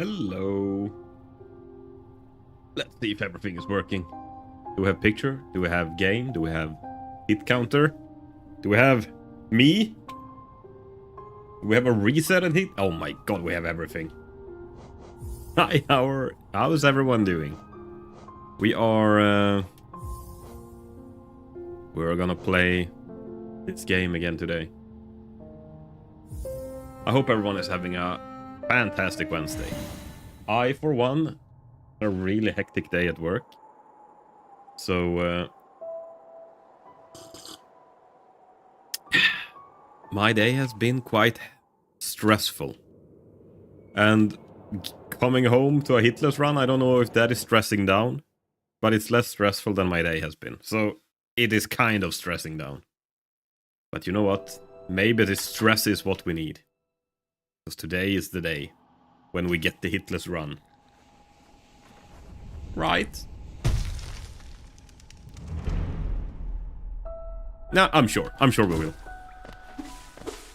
Hello. Let's see if everything is working. Do we have picture? Do we have game? Do we have hit counter? Do we have me? Do we have a reset and hit? Oh my god, we have everything. Hi, how is everyone doing? We're gonna play this game again today. I hope everyone is having a fantastic Wednesday. I, for one, had a really hectic day at work. So, my day has been quite stressful. And coming home to a hitless run, I don't know if that is stressing down, but it's less stressful than my day has been. So, it is kind of stressing down. But you know what? Maybe this stress is what we need. Because today is the day when we get the hitless run. Right? No, I'm sure we will.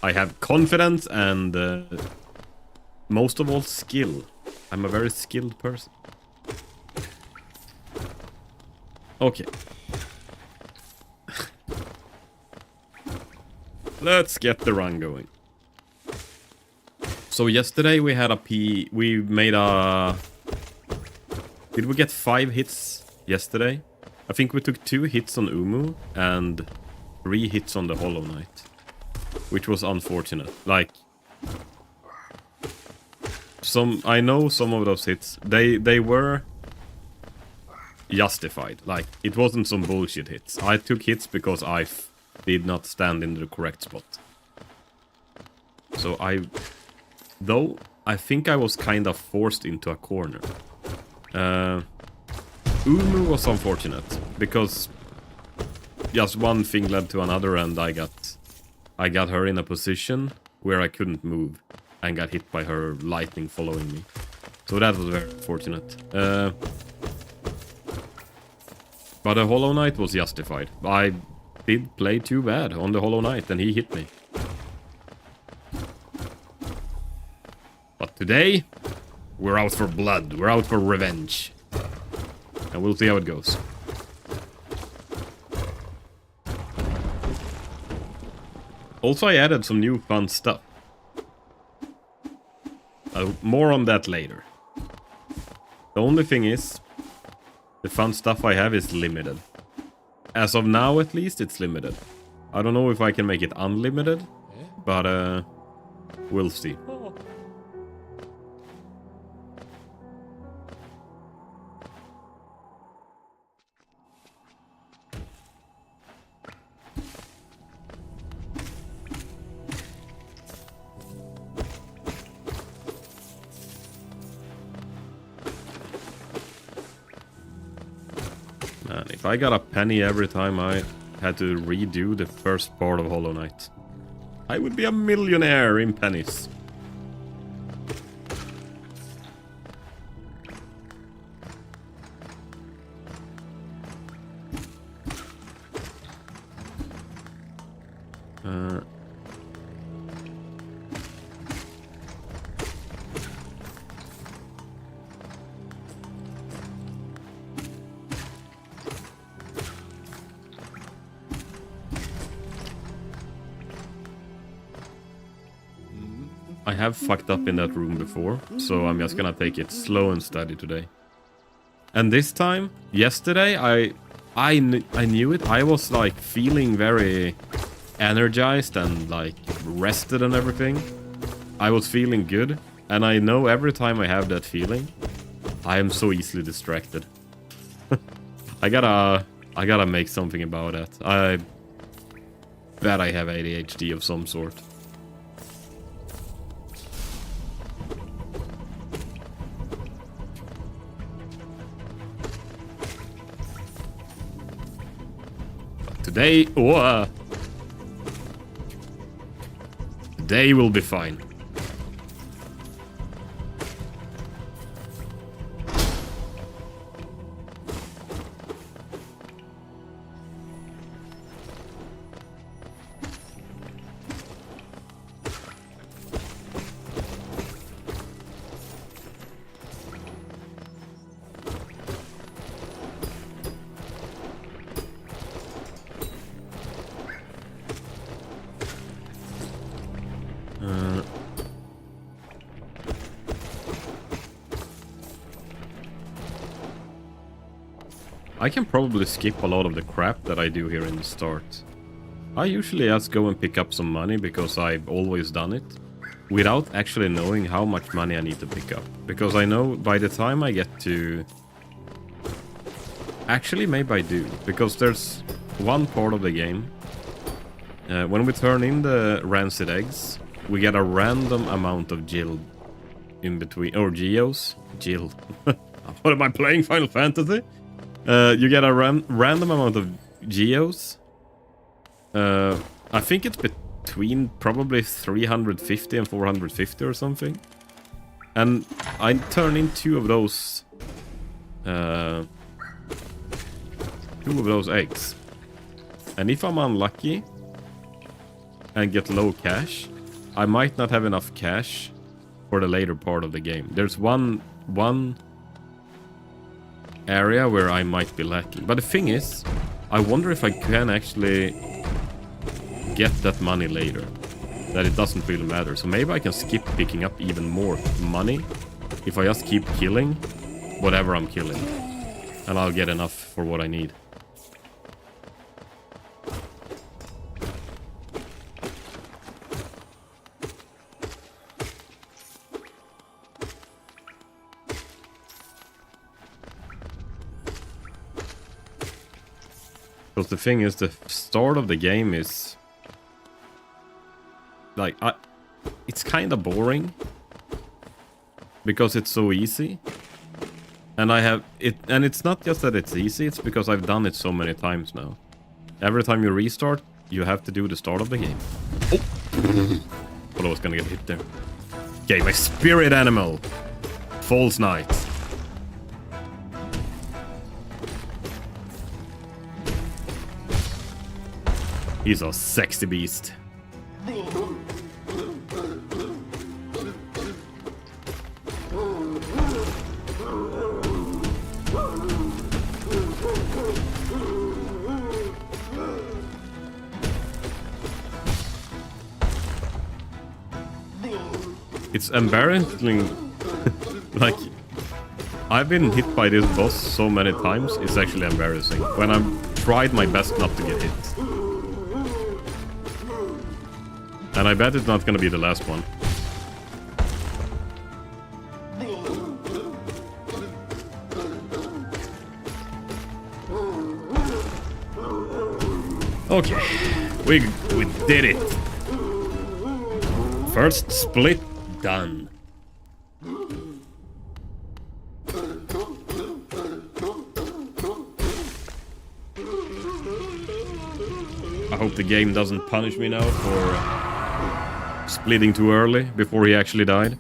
I have confidence and most of all skill. I'm a very skilled person. Okay. Let's get the run going. So yesterday we had we made a... Did we get 5 hits yesterday? I think we took 2 hits on Umu and 3 hits on the Hollow Knight. Which was unfortunate. Like... I know some of those hits, they were justified. Like, it wasn't some bullshit hits. I took hits because I did not stand in the correct spot. So though, I think I was kind of forced into a corner. Umu was unfortunate, because just one thing led to another and I got her in a position where I couldn't move and got hit by her lightning following me. So that was very fortunate. But the Hollow Knight was justified. I did play too bad on the Hollow Knight and he hit me. But today, we're out for blood. We're out for revenge. And we'll see how it goes. Also, I added some new fun stuff. More on that later. The only thing is, the fun stuff I have is limited. As of now, at least, it's limited. I don't know if I can make it unlimited, but we'll see. Man, if I got a penny every time I had to redo the first part of Hollow Knight, I would be a millionaire in pennies. I have fucked up in that room before, so I'm just gonna take it slow and steady today. And this time, yesterday, I knew it. I was like feeling very energized and like rested and everything. I was feeling good, and I know every time I have that feeling, I am so easily distracted. I gotta make something about that. I bet I have ADHD of some sort. Today, today will be fine. I can probably skip a lot of the crap that I do here in the start. I usually just go and pick up some money because I've always done it, without actually knowing how much money I need to pick up. Because I know by the time I get to... Actually, maybe I do. Because there's one part of the game. When we turn in the rancid eggs, we get a random amount of Jill in between... Or Geos. Jill. What am I playing? Final Fantasy? You get a random amount of Geos. I think it's between probably 350 and 450 or something. And I turn in two of those eggs. And if I'm unlucky and get low cash, I might not have enough cash for the later part of the game. There's one area where I might be lacking. But the thing is, I wonder if I can actually get that money later. That it doesn't really matter. So maybe I can skip picking up even more money if I just keep killing whatever I'm killing. And I'll get enough for what I need. Because the thing is, the start of the game is... Like, it's kind of boring. Because it's so easy. And I have it, and it's not just that it's easy, it's because I've done it so many times now. Every time you restart, you have to do the start of the game. Oh! Thought I was gonna get hit there. Okay, my spirit animal. False Knight. He's a sexy beast. It's embarrassing. Like, I've been hit by this boss so many times, it's actually embarrassing. When I've tried my best not to get hit. And I bet it's not gonna be the last one. Okay, we did it. First split done. I hope the game doesn't punish me now for splitting too early before he actually died.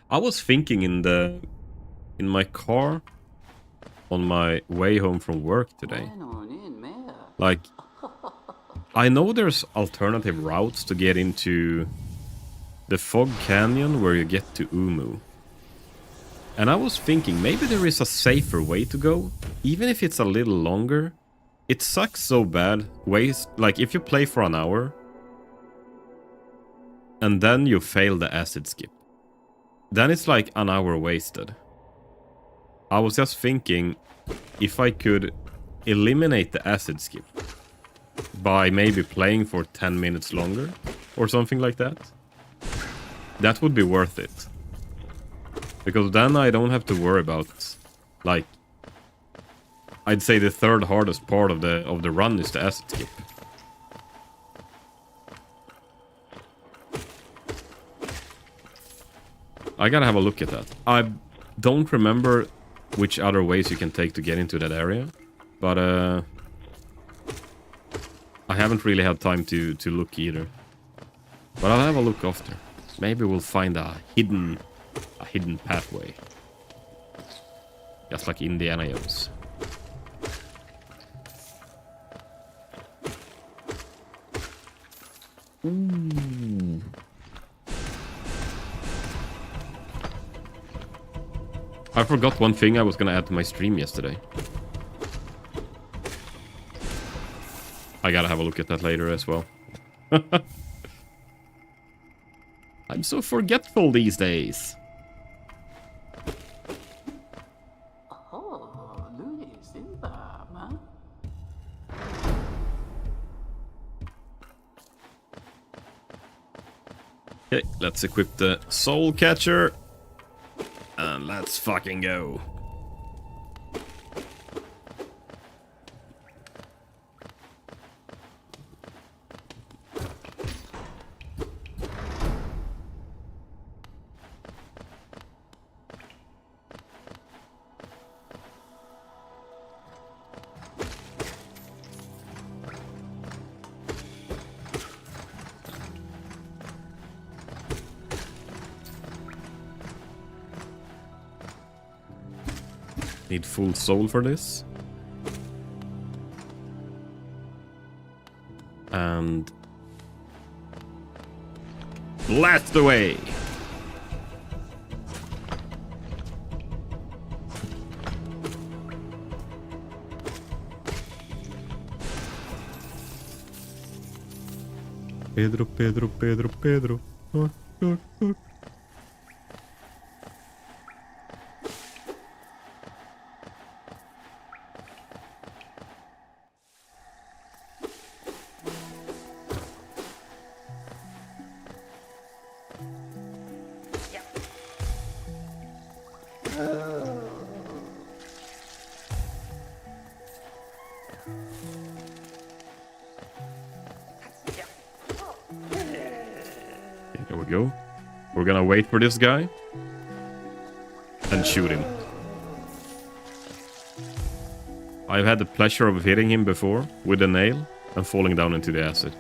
I was thinking in my car on my way home from work today. Like, I know there's alternative routes to get into the Fog Canyon where you get to Umu. And I was thinking maybe there is a safer way to go, even if it's a little longer. It sucks so bad. Like, if you play for an hour and then you fail the acid skip, then it's like an hour wasted. I was just thinking if I could eliminate the acid skip by maybe playing for 10 minutes longer or something like that, that would be worth it. Because then I don't have to worry about, like, I'd say the third hardest part of the run is the acid skip. I gotta have a look at that. I don't remember which other ways you can take to get into that area, but I haven't really had time to look either. But I'll have a look after. Maybe we'll find a hidden pathway, just like Indiana Jones. Ooh. I forgot one thing I was gonna add to my stream yesterday. I gotta have a look at that later as well. I'm so forgetful these days. Okay, let's equip the soul catcher. And let's fucking go. Need full soul for this. And blast away. Pedro, Pedro, Pedro, Pedro. There we go. We're gonna wait for this guy and shoot him. I've had the pleasure of hitting him before with a nail and falling down into the acid.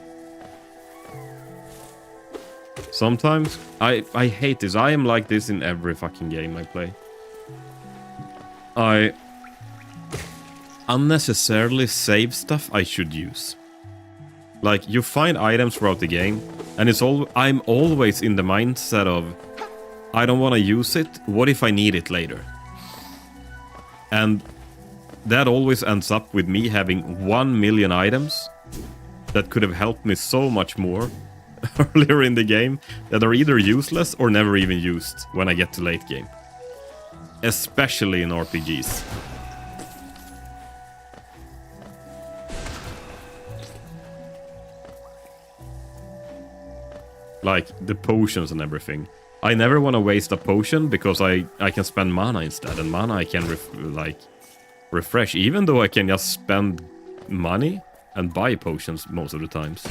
Sometimes I hate this. I am like this in every fucking game I play. I unnecessarily save stuff I should use. Like, you find items throughout the game, and I'm always in the mindset of, I don't want to use it, what if I need it later? And that always ends up with me having 1 million items that could have helped me so much more earlier in the game that are either useless or never even used when I get to late game. Especially in RPGs. Like, the potions and everything. I never want to waste a potion because I can spend mana instead. And mana I can, refresh. Even though I can just spend money and buy potions most of the times.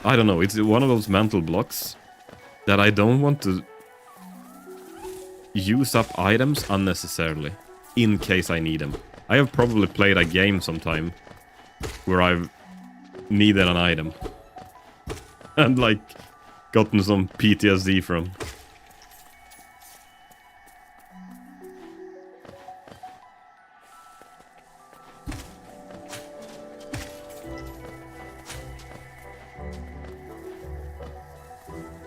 I don't know, it's one of those mental blocks that I don't want to use up items unnecessarily in case I need them. I have probably played a game sometime where I've needed an item. And, like, gotten some PTSD from.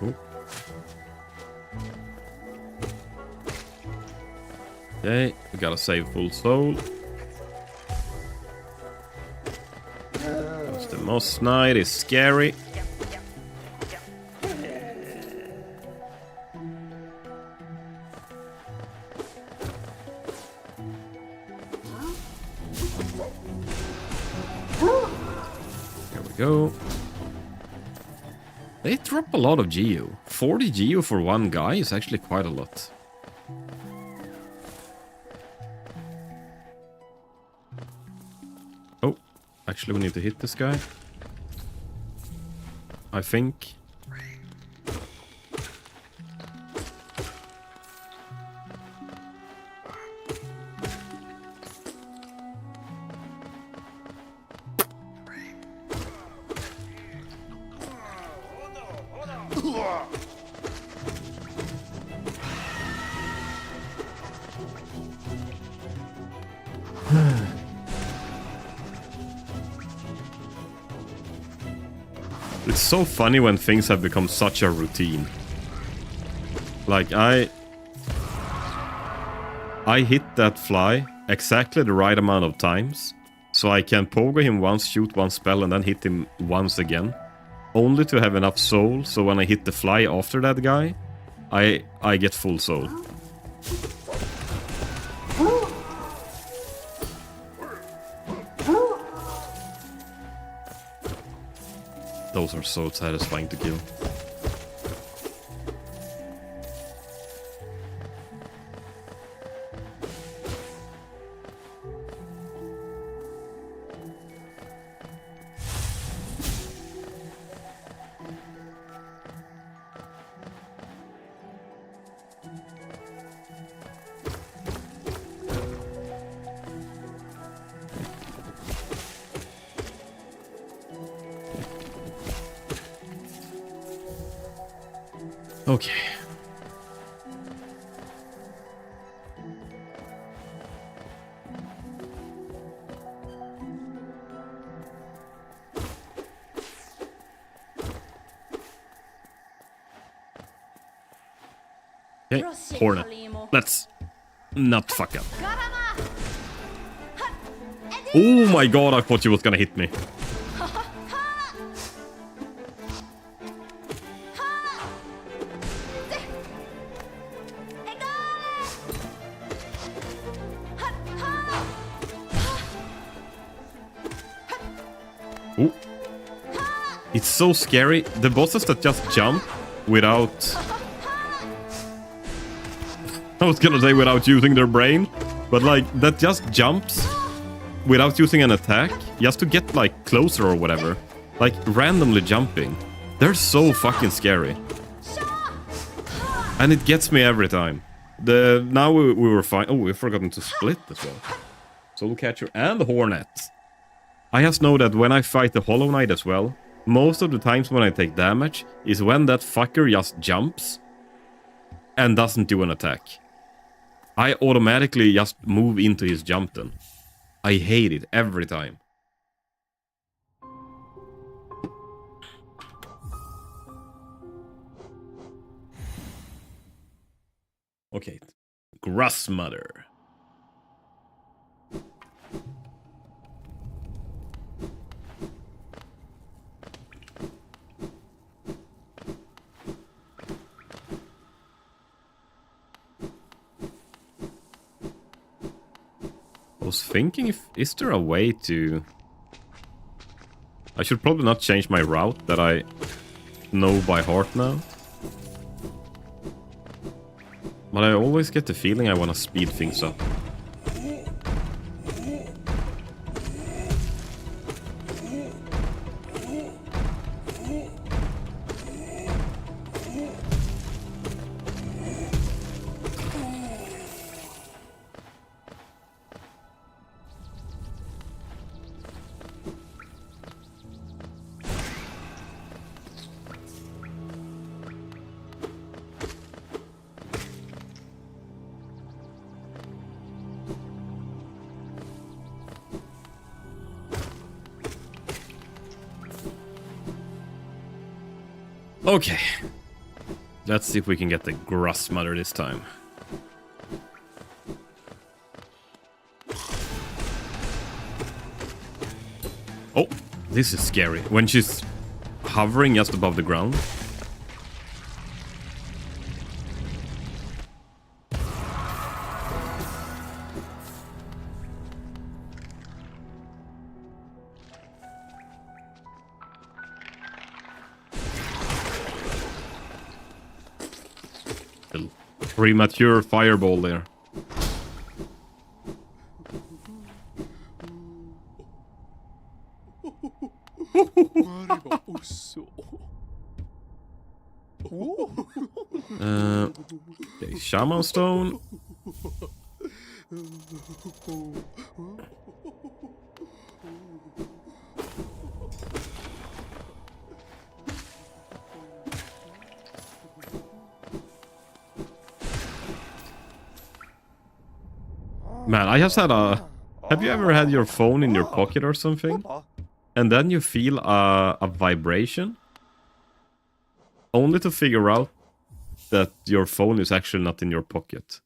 Oh. Okay, we gotta save full soul. Because the Moss Knight is scary. Go. They drop a lot of geo. 40 geo for one guy is actually quite a lot. Oh, actually we need to hit this guy. I think. It's so funny when things have become such a routine. Like, I hit that fly exactly the right amount of times, so I can pogo him once, shoot one spell, and then hit him once again. Only to have enough soul, so when I hit the fly after that guy, I get full soul. Those are so satisfying to kill. Okay. Okay, Hornet. Let's not fuck up. Oh my god, I thought you was gonna hit me. Ooh. It's so scary. The bosses that just jump without... I was gonna say without using their brain, but like, that just jumps without using an attack, just to get like closer or whatever. Like, randomly jumping. They're so fucking scary. And it gets me every time. Now we were fine. Oh, we've forgotten to split as well. Soul Catcher and the Hornet. I just know that when I fight the Hollow Knight as well, most of the times when I take damage is when that fucker just jumps and doesn't do an attack. I automatically just move into his jump then. I hate it every time. Okay, Grasmother. I was thinking, is there a way to... I should probably not change my route that I know by heart now. But I always get the feeling I want to speed things up. Okay. Let's see if we can get the Grasmother this time. Oh, this is scary. When she's hovering just above the ground. Premature fireball there. Okay, Shaman Stone. Man, I just had a... Have you ever had your phone in your pocket or something? And then you feel a vibration? only to figure out that your phone is actually not in your pocket.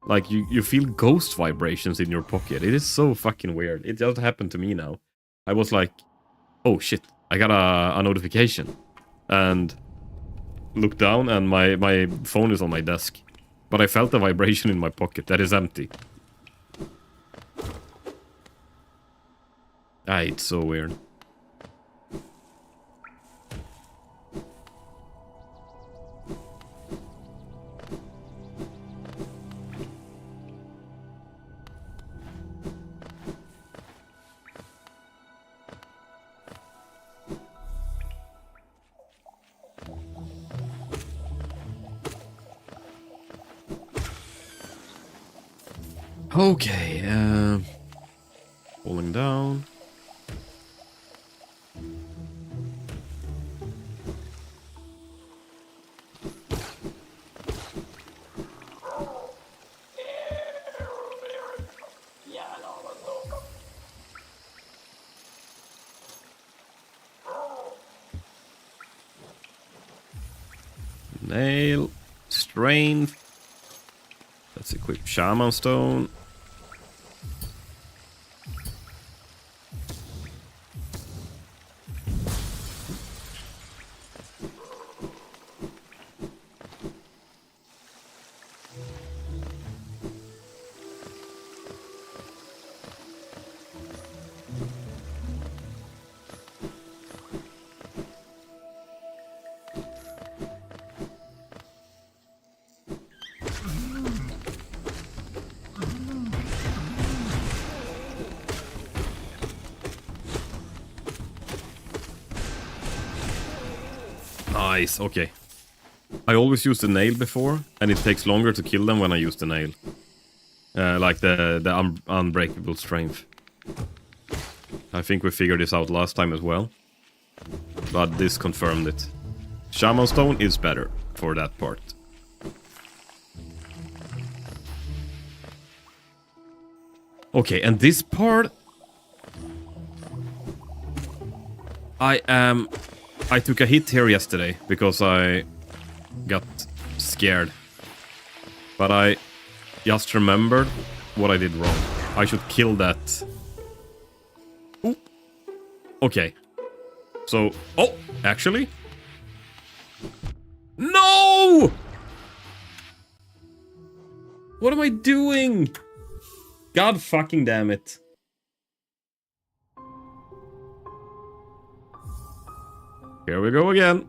Like, you feel ghost vibrations in your pocket. It is so fucking weird. It just happened to me now. I was like, oh shit, I got a notification. And looked down and my phone is on my desk. But I felt a vibration in my pocket that is empty. Ah, it's so weird. Okay, falling down. Nail, strength. Let's equip Shaman Stone. Nice, okay. I always use the nail before, and it takes longer to kill them when I use the nail. Like the unbreakable strength. I think we figured this out last time as well. But this confirmed it. Shaman Stone is better for that part. Okay, and this part... I took a hit here yesterday because I got scared. But I just remembered what I did wrong. I should kill that. Ooh. Okay. So, oh, actually? No! What am I doing? God fucking damn it. Here we go again.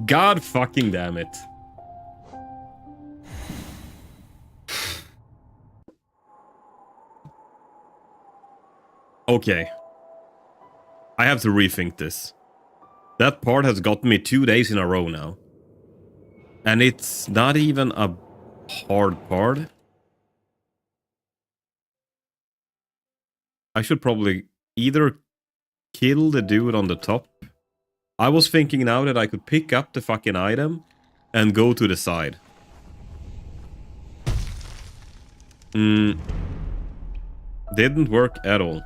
God fucking damn it. Okay. I have to rethink this. That part has gotten me 2 days in a row now. And it's not even a hard part. I should probably either kill the dude on the top. I was thinking now that I could pick up the fucking item and go to the side. Didn't work at all.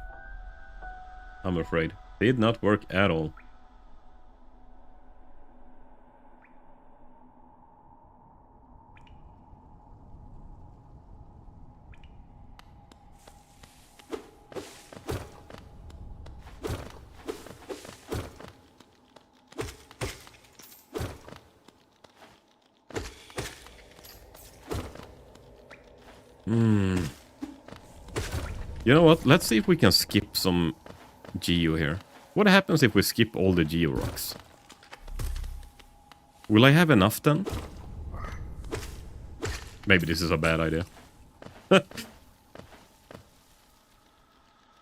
I'm afraid. Did not work at all. You know what? Let's see if we can skip some geo here. What happens if we skip all the geo rocks? Will I have enough then? Maybe this is a bad idea.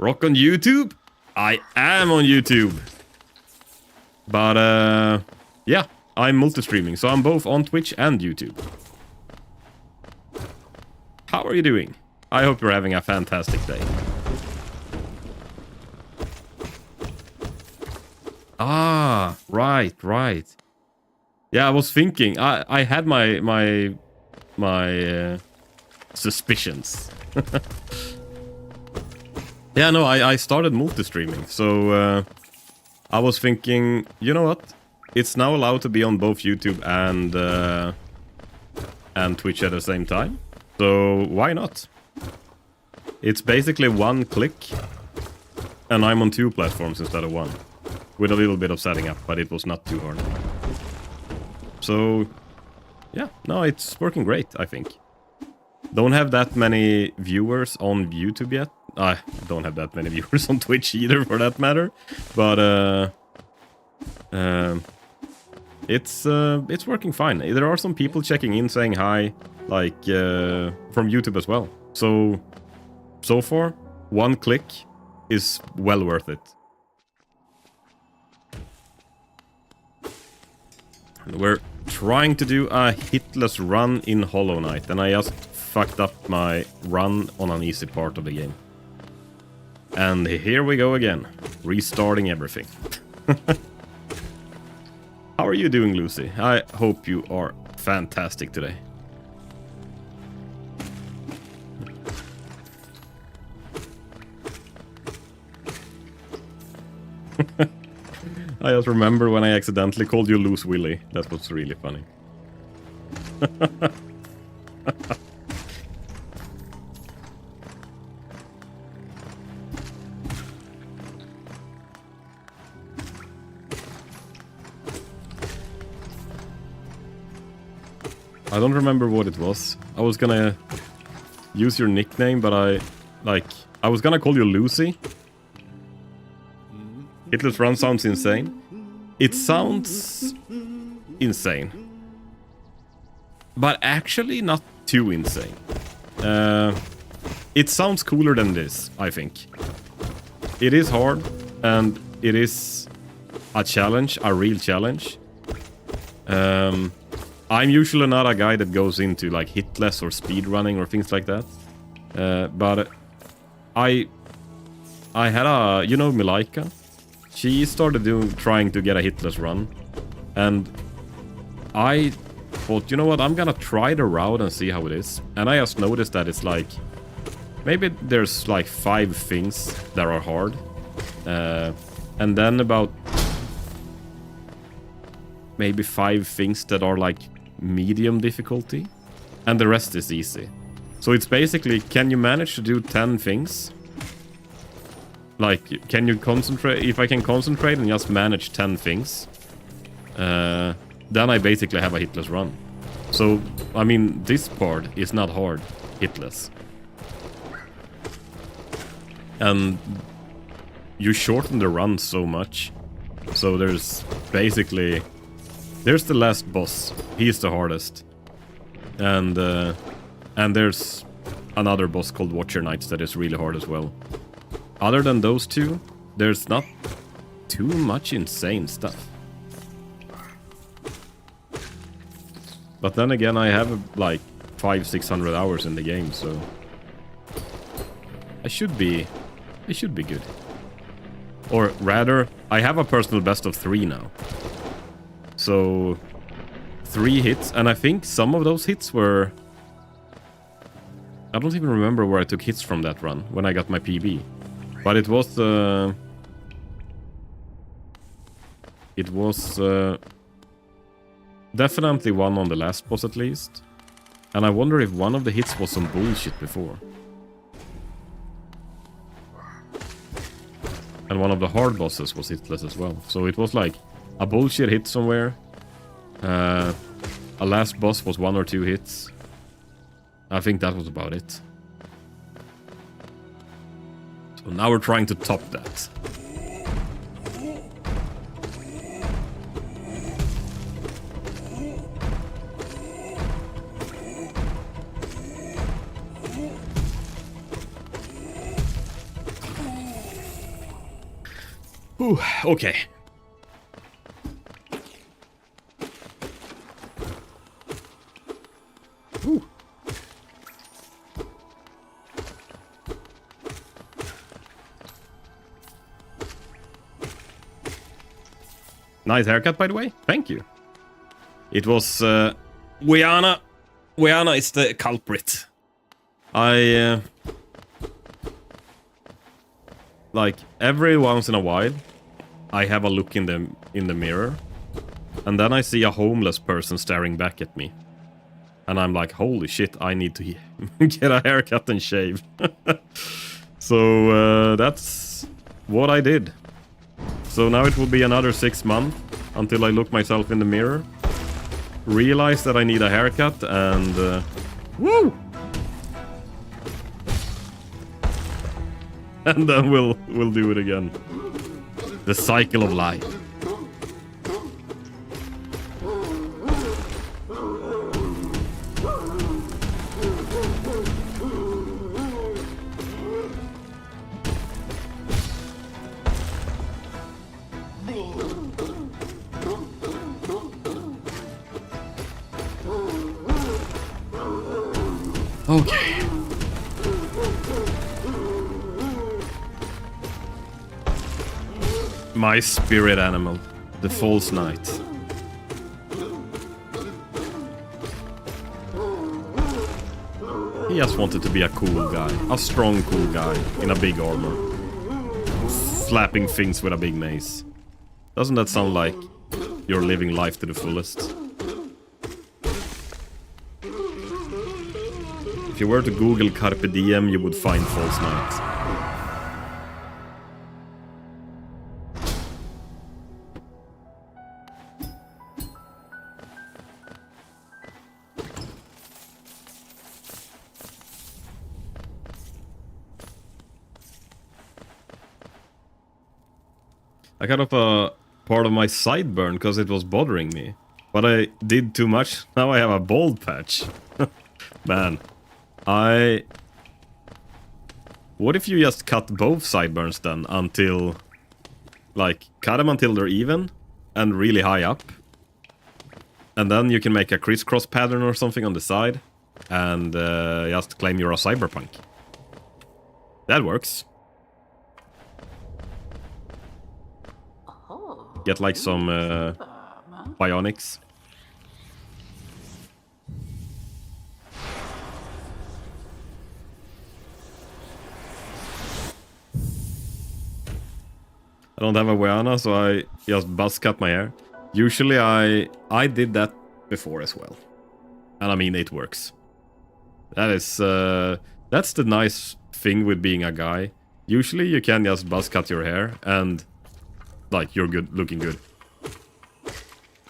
Rock on YouTube? I am on YouTube. But, yeah, I'm multi-streaming, so I'm both on Twitch and YouTube. How are you doing? I hope you're having a fantastic day. Ah, right. Yeah, I was thinking. I had my suspicions. Yeah, no, I started multi-streaming, so I was thinking, you know what? It's now allowed to be on both YouTube and Twitch at the same time. So why not? It's basically one click, and I'm on 2 platforms instead of 1. With a little bit of setting up, but it was not too hard. So, yeah, no, it's working great, I think. Don't have that many viewers on YouTube yet. I don't have that many viewers on Twitch either, for that matter. But, it's working fine. There are some people checking in, saying hi, like, from YouTube as well. So far, 1 click is well worth it. We're trying to do a hitless run in Hollow Knight, and I just fucked up my run on an easy part of the game. And here we go again, restarting everything. How are you doing, Lucy? I hope you are fantastic today. I just remember when I accidentally called you Loose Willy. That was really funny. I don't remember what it was. I was gonna use your nickname, but I was gonna call you Lucy. Hitless Run sounds insane. It sounds insane. But actually not too insane. It sounds cooler than this, I think. It is hard, and it is a challenge, a real challenge. I'm usually not a guy that goes into like hitless or speedrunning or things like that. But I had a, you know, Milaika? She started trying to get a hitless run, and I thought, you know what, I'm gonna try the route and see how it is. And I just noticed that it's like, maybe there's like 5 things that are hard, and then about maybe 5 things that are like medium difficulty, and the rest is easy. So it's basically, can you manage to do 10 things? Like, can you concentrate? If I can concentrate and just manage 10 things, then I basically have a hitless run. So, I mean, this part is not hard hitless. And you shorten the run so much. So there's basically... There's the last boss. He's the hardest. And there's another boss called Watcher Knights that is really hard as well. Other than those 2, there's not too much insane stuff. But then again, I have like 500-600 hours in the game, so it should be good. Or rather, I have a personal best of 3 now. So 3 hits, and I think some of those hits were... I don't even remember where I took hits from that run when I got my PB. But it was definitely one on the last boss at least. And I wonder if one of the hits was some bullshit before. And one of the hard bosses was hitless as well. So it was like a bullshit hit somewhere. A last boss was 1 or 2 hits. I think that was about it. So now we're trying to top that. Ooh, okay. Ooh. Nice haircut, by the way. Thank you. It was Wiana. Wiana is the culprit. Like, every once in a while, I have a look in the mirror, and then I see a homeless person staring back at me. And I'm like, holy shit, I need to get a haircut and shave. So that's what I did. So now it will be another 6 months until I look myself in the mirror, realize that I need a haircut, and woo! And then we'll do it again. The cycle of life. Okay. My spirit animal, the false knight. He just wanted to be a cool guy, a strong cool guy in a big armor, slapping things with a big mace. Doesn't that sound like you're living life to the fullest? If you were to Google Carpe Diem, you would find false knight. I got off a part of my sideburn because it was bothering me. But I did too much. Now I have a bald patch. Man. What if you just cut both sideburns then until... Like, cut them until they're even and really high up. And then you can make a crisscross pattern or something on the side. And just claim you're a cyberpunk. That works. Get like some bionics. I don't have a Weana, so I just buzz cut my hair. Usually I did that before as well. And I mean, it works. That is that's the nice thing with being a guy. Usually you can just buzz cut your hair and like you're good, looking good.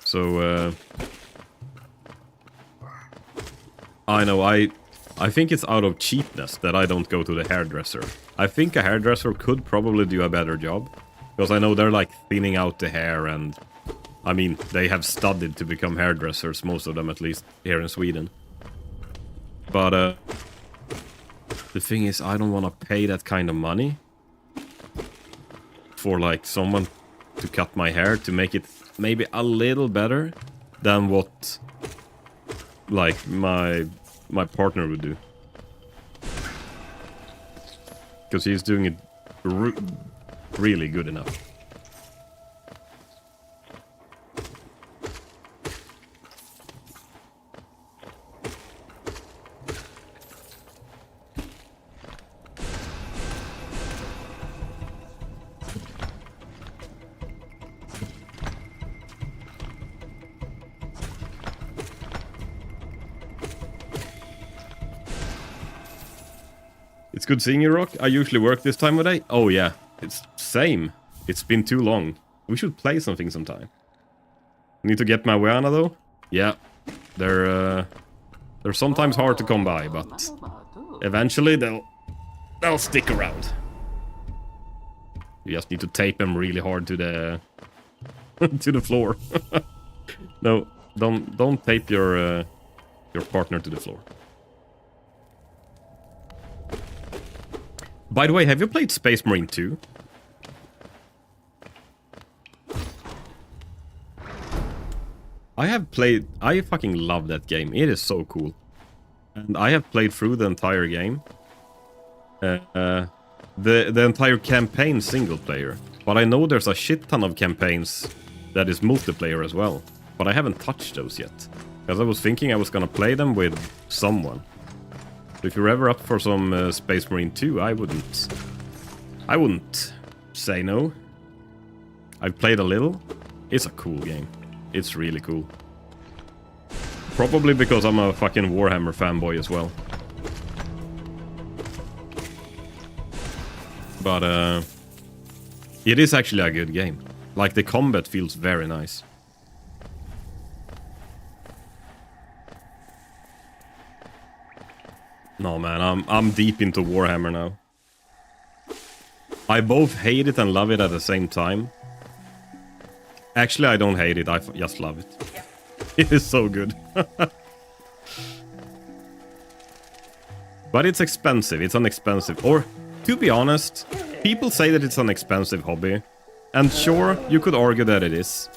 So I know I think it's out of cheapness that I don't go to the hairdresser. I think a hairdresser could probably do a better job, because I know they're like thinning out the hair, and I mean they have studied to become hairdressers, most of them at least here in Sweden. But the thing is, I don't want to pay that kind of money for like someone to cut my hair to make it maybe a little better than what like my partner would do, because he's doing it really good enough. It's good seeing you, Rock. I usually work this time of day. Oh yeah, it's same. It's been too long. We should play something sometime. Need to get my Weana though. Yeah, they're sometimes hard to come by, but eventually they'll stick around. You just need to tape them really hard to the to the floor. No, don't tape your partner to the floor. By the way, have you played Space Marine 2? I have played... I fucking love that game. It is so cool. And I have played through the entire game. The entire campaign single player. But I know there's a shit ton of campaigns that is multiplayer as well. But I haven't touched those yet. Because I was thinking I was gonna play them with someone. If you're ever up for some Space Marine 2, I wouldn't say no. I've played a little. It's a cool game. It's really cool. Probably because I'm a fucking Warhammer fanboy as well. But it is actually a good game. Like, the combat feels very nice. No, man, I'm deep into Warhammer now. I both hate it and love it at the same time. Actually, I don't hate it, I just love it. It is so good. But it's expensive, it's an expensive... Or, to be honest, people say that it's an expensive hobby. And sure, you could argue that it is.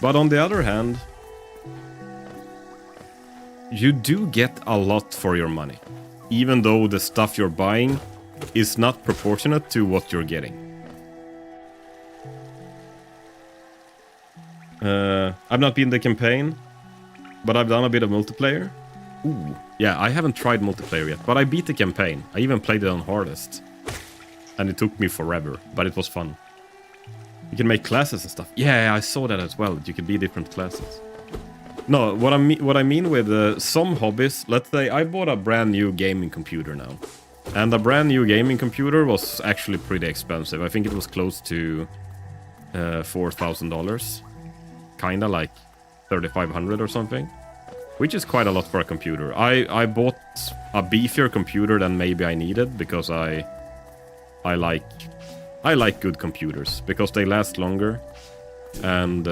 But on the other hand, you do get a lot for your money. Even though the stuff you're buying is not proportionate to what you're getting. I've not been the campaign, but I've done a bit of multiplayer. Ooh, yeah, I haven't tried multiplayer yet, but I beat the campaign. I even played it on hardest. And it took me forever, but it was fun. You can make classes and stuff. Yeah, I saw that as well. You can be different classes. No, what I mean with some hobbies, let's say I bought a brand new gaming computer now. And a brand new gaming computer was actually pretty expensive. I think it was close to $4,000. Kinda like $3,500 or something. Which is quite a lot for a computer. I bought a beefier computer than maybe I needed because I like good computers because they last longer. And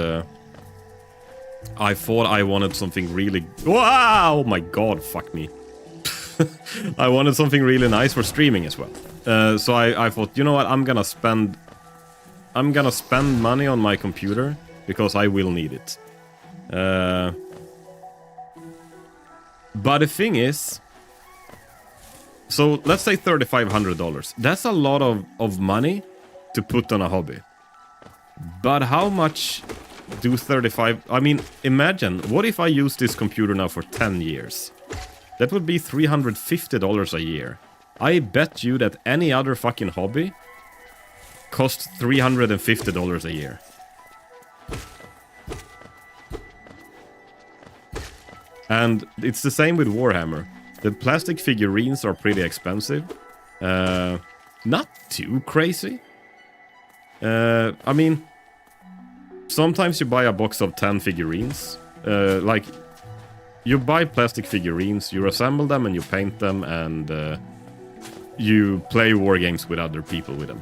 I thought I wanted something really... Wow! Oh my god, fuck me. I wanted something really nice for streaming as well. So I thought, you know what, I'm gonna spend money on my computer because I will need it. But the thing is, so let's say $3,500. That's a lot of money to put on a hobby. But how much do 35... I mean, imagine, what if I use this computer now for 10 years? That would be $350 a year. I bet you that any other fucking hobby costs $350 a year. And it's the same with Warhammer. The plastic figurines are pretty expensive. Not too crazy. I mean, sometimes you buy a box of 10 figurines. Like, you buy plastic figurines, you assemble them and you paint them, and you play war games with other people with them.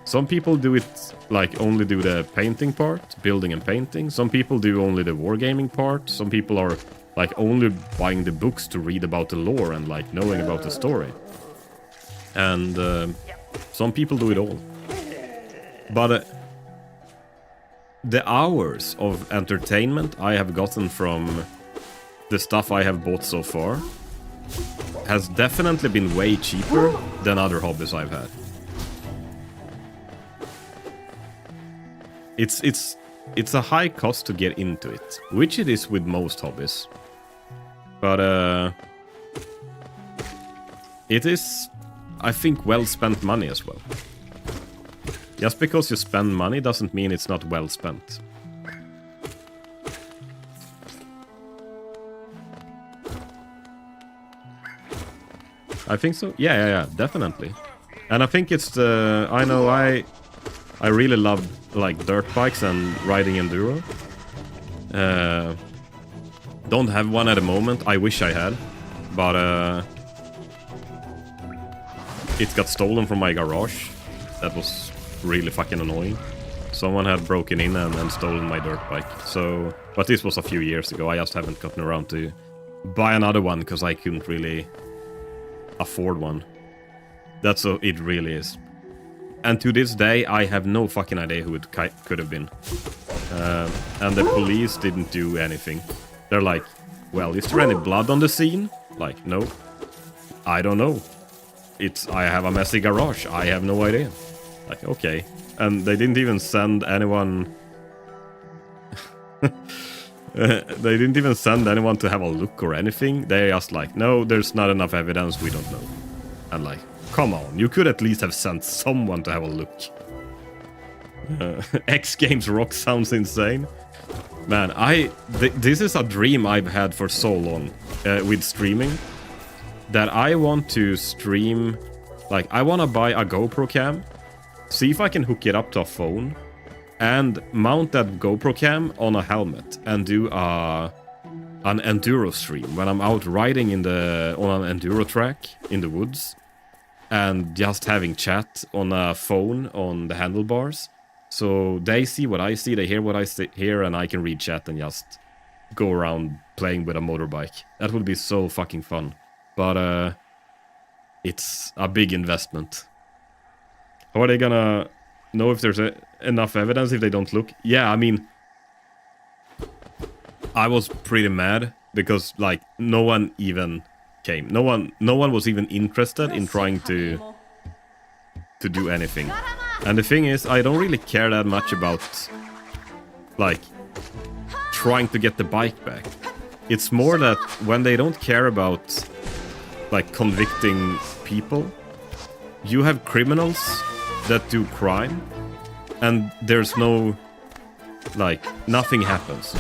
Some people do it, like, only do the painting part, building and painting. Some people do only the wargaming part. Some people are, like, only buying the books to read about the lore and, like, knowing about the story. And some people do it all. But the hours of entertainment I have gotten from the stuff I have bought so far has definitely been way cheaper than other hobbies I've had. It's a high cost to get into it, which it is with most hobbies. But it is, I think, well spent money as well. Just because you spend money doesn't mean it's not well spent. I think so. Yeah, definitely. And I think it's the... I know I really love, like, dirt bikes and riding enduro. Don't have one at the moment. I wish I had. But it got stolen from my garage. That was really fucking annoying. Someone had broken in and stolen my dirt bike. So, but this was a few years ago. I just haven't gotten around to buy another one because I couldn't really afford one. That's what it really is. And to this day, I have no fucking idea who it could have been. And the police didn't do anything. They're like, well, is there any blood on the scene? Like, no. I don't know. I have a messy garage. I have no idea. Like, okay. And they didn't even send anyone... they didn't even send anyone to have a look or anything. They just like, no, there's not enough evidence, we don't know. And like, come on, you could at least have sent someone to have a look. X Games Rock sounds insane. Man, this is a dream I've had for so long with streaming. That I want to stream... Like, I want to buy a GoPro cam. See if I can hook it up to a phone. And mount that GoPro cam on a helmet. And do an enduro stream. When I'm out riding on an enduro track in the woods. And just having chat on a phone on the handlebars. So they see what I see, they hear what I hear, and I can read chat and just go around playing with a motorbike. That would be so fucking fun. But it's a big investment. How are they gonna know if there's enough evidence if they don't look? Yeah, I mean, I was pretty mad because like no one even came. No one was even interested in trying to do anything. And the thing is, I don't really care that much about like trying to get the bike back. It's more that when they don't care about like convicting people, you have criminals that do crime and there's no, like, nothing happens.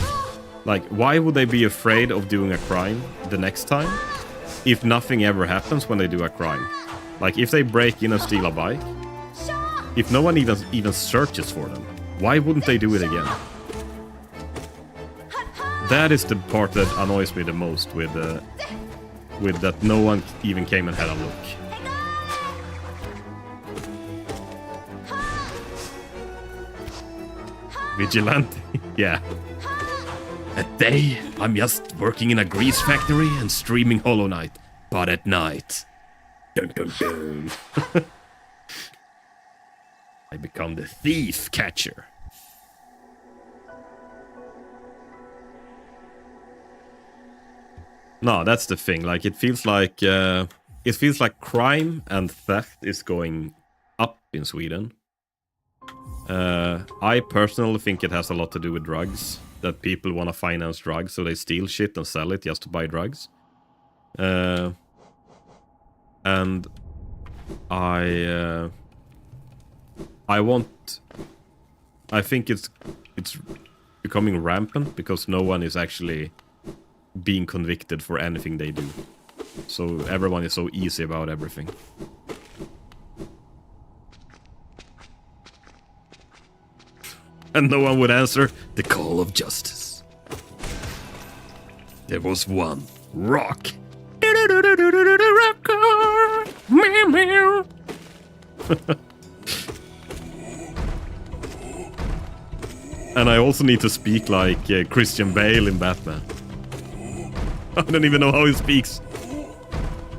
Like, why would they be afraid of doing a crime the next time if nothing ever happens when they do a crime? Like, if they break in and steal a bike, if no one even searches for them, why wouldn't they do it again? That is the part that annoys me the most with that no one even came and had a look. Vigilante? Yeah. At day, I'm just working in a grease factory and streaming Hollow Knight. But at night... Dun, dun, dun. I become the thief catcher. No, that's the thing. Like, it feels like crime and theft is going up in Sweden. I personally think it has a lot to do with drugs. That people want to finance drugs, so they steal shit and sell it just to buy drugs. And I think it's becoming rampant because no one is actually being convicted for anything they do. So everyone is so easy about everything. And no one would answer the call of justice. There was one rock. And I also need to speak like Christian Bale in Batman. I don't even know how he speaks.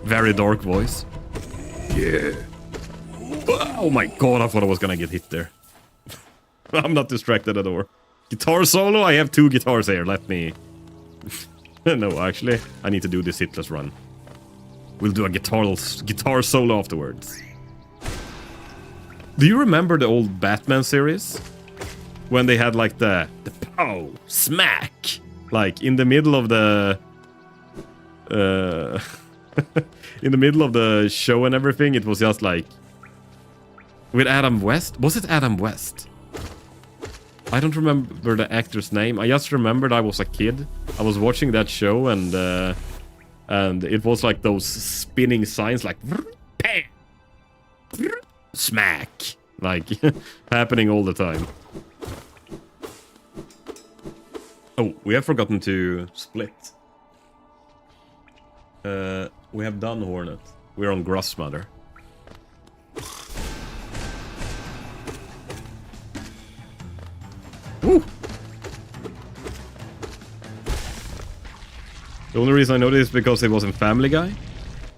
Very dark voice. Yeah. Oh my god, I thought I was gonna get hit there. I'm not distracted at all. Guitar solo? I have 2 guitars here. Let me... No, actually, I need to do this hitless run. We'll do a guitar solo afterwards. Do you remember the old Batman series? When they had like the pow, smack. Like in the middle of the... in the middle of the show and everything, it was just like... With Adam West? Was it Adam West? I don't remember the actor's name. I just remembered I was a kid. I was watching that show and it was like those spinning signs like smack, like happening all the time. Oh, we have forgotten to split. We have done Hornet. We're on Grossmother. Woo! The only reason I know this is because it was in Family Guy.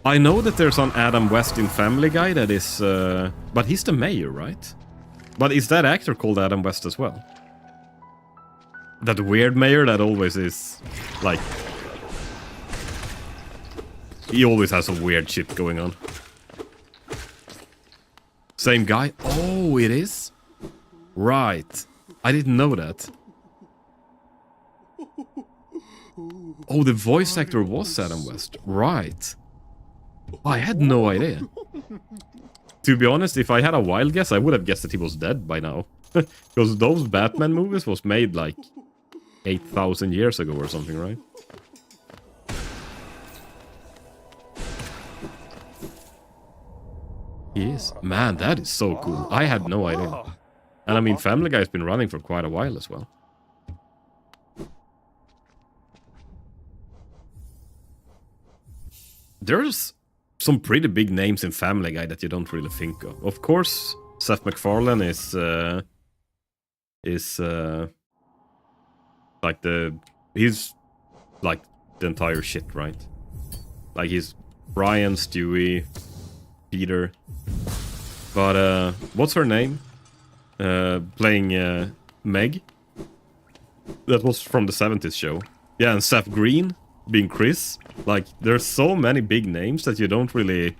I know that there's an Adam West in Family Guy that is... but he's the mayor, right? But is that actor called Adam West as well? That weird mayor that always is... Like... He always has some weird shit going on. Same guy? Oh, it is? Right. I didn't know that. Oh, the voice actor was Adam West. Right. Oh, I had no idea. To be honest, if I had a wild guess, I would have guessed that he was dead by now. Because those Batman movies was made like 8,000 years ago or something, right? He is. Man, that is so cool. I had no idea. And I mean, Family Guy's been running for quite a while as well. There's some pretty big names in Family Guy that you don't really think of. Of course, Seth MacFarlane is like he's like the entire shit, right? Like he's Brian, Stewie, Peter. But what's her name? Playing Meg. That was from the 70s show. Yeah, and Seth Green being Chris. Like, there's so many big names that you don't really...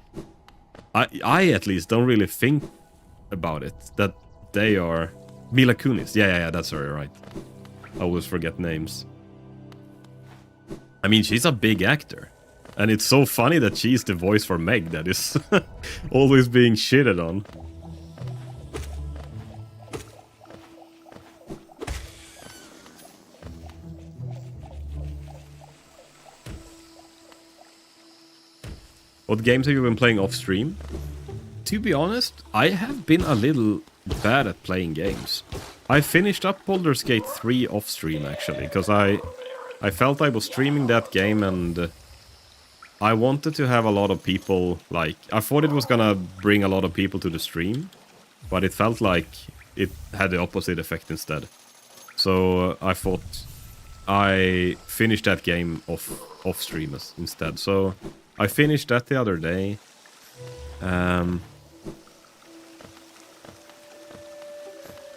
I at least don't really think about it. That they are... Mila Kunis. Yeah, that's her, right. I always forget names. I mean, she's a big actor. And it's so funny that she's the voice for Meg that is always being shitted on. What games have you been playing off stream? To be honest, I have been a little bad at playing games. I finished up Baldur's Gate 3 off stream actually, because I felt I was streaming that game and I wanted to have a lot of people, like, I thought it was gonna bring a lot of people to the stream, but it felt like it had the opposite effect instead. So I thought I finished that game off stream instead. So I finished that the other day. I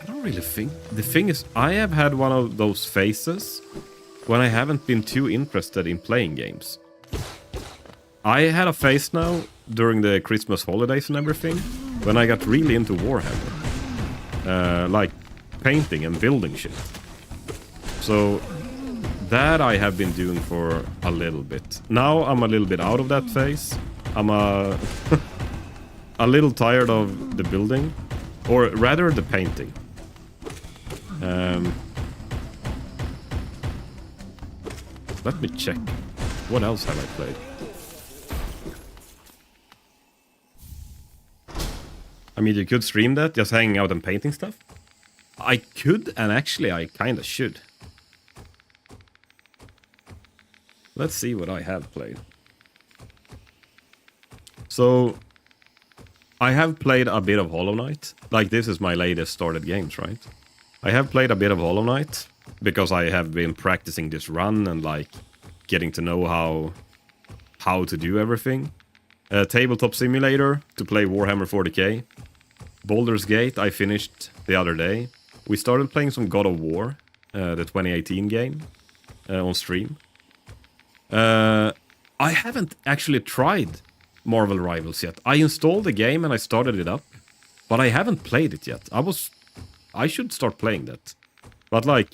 don't really think... The thing is, I have had one of those phases when I haven't been too interested in playing games. I had a phase now, during the Christmas holidays and everything, when I got really into Warhammer. Like, painting and building shit. So... that I have been doing for a little bit. Now I'm a little bit out of that phase. I'm a little tired of the building, or rather the painting. Let me check. What else have I played? I mean, you could stream that, just hanging out and painting stuff. I could, and actually I kinda should. Let's see what I have played. So, I have played a bit of Hollow Knight. Like, this is my latest started games, right? I have played a bit of Hollow Knight, because I have been practicing this run and, like, getting to know how to do everything. Tabletop Simulator, to play Warhammer 40k. Baldur's Gate, I finished the other day. We started playing some God of War, the 2018 game, on stream. I haven't actually tried Marvel Rivals yet. I installed the game and I started it up, but I haven't played it yet. I should start playing that. But like,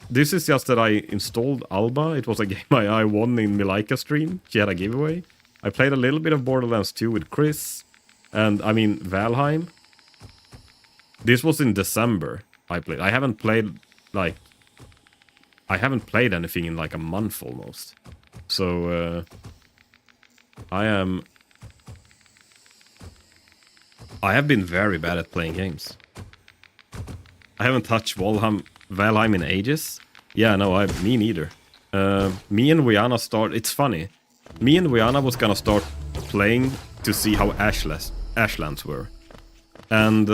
this is just that I installed Alba. It was a game I won in Milaika stream. She had a giveaway. I played a little bit of Borderlands 2 with Chris, and I mean Valheim. This was in December I played. I haven't played anything in like a month almost. So, I have been very bad at playing games. I haven't touched Valheim in ages. Yeah, no, me neither. Me and Rihanna it's funny. Me and Rihanna was gonna start playing to see how Ashlands were. And,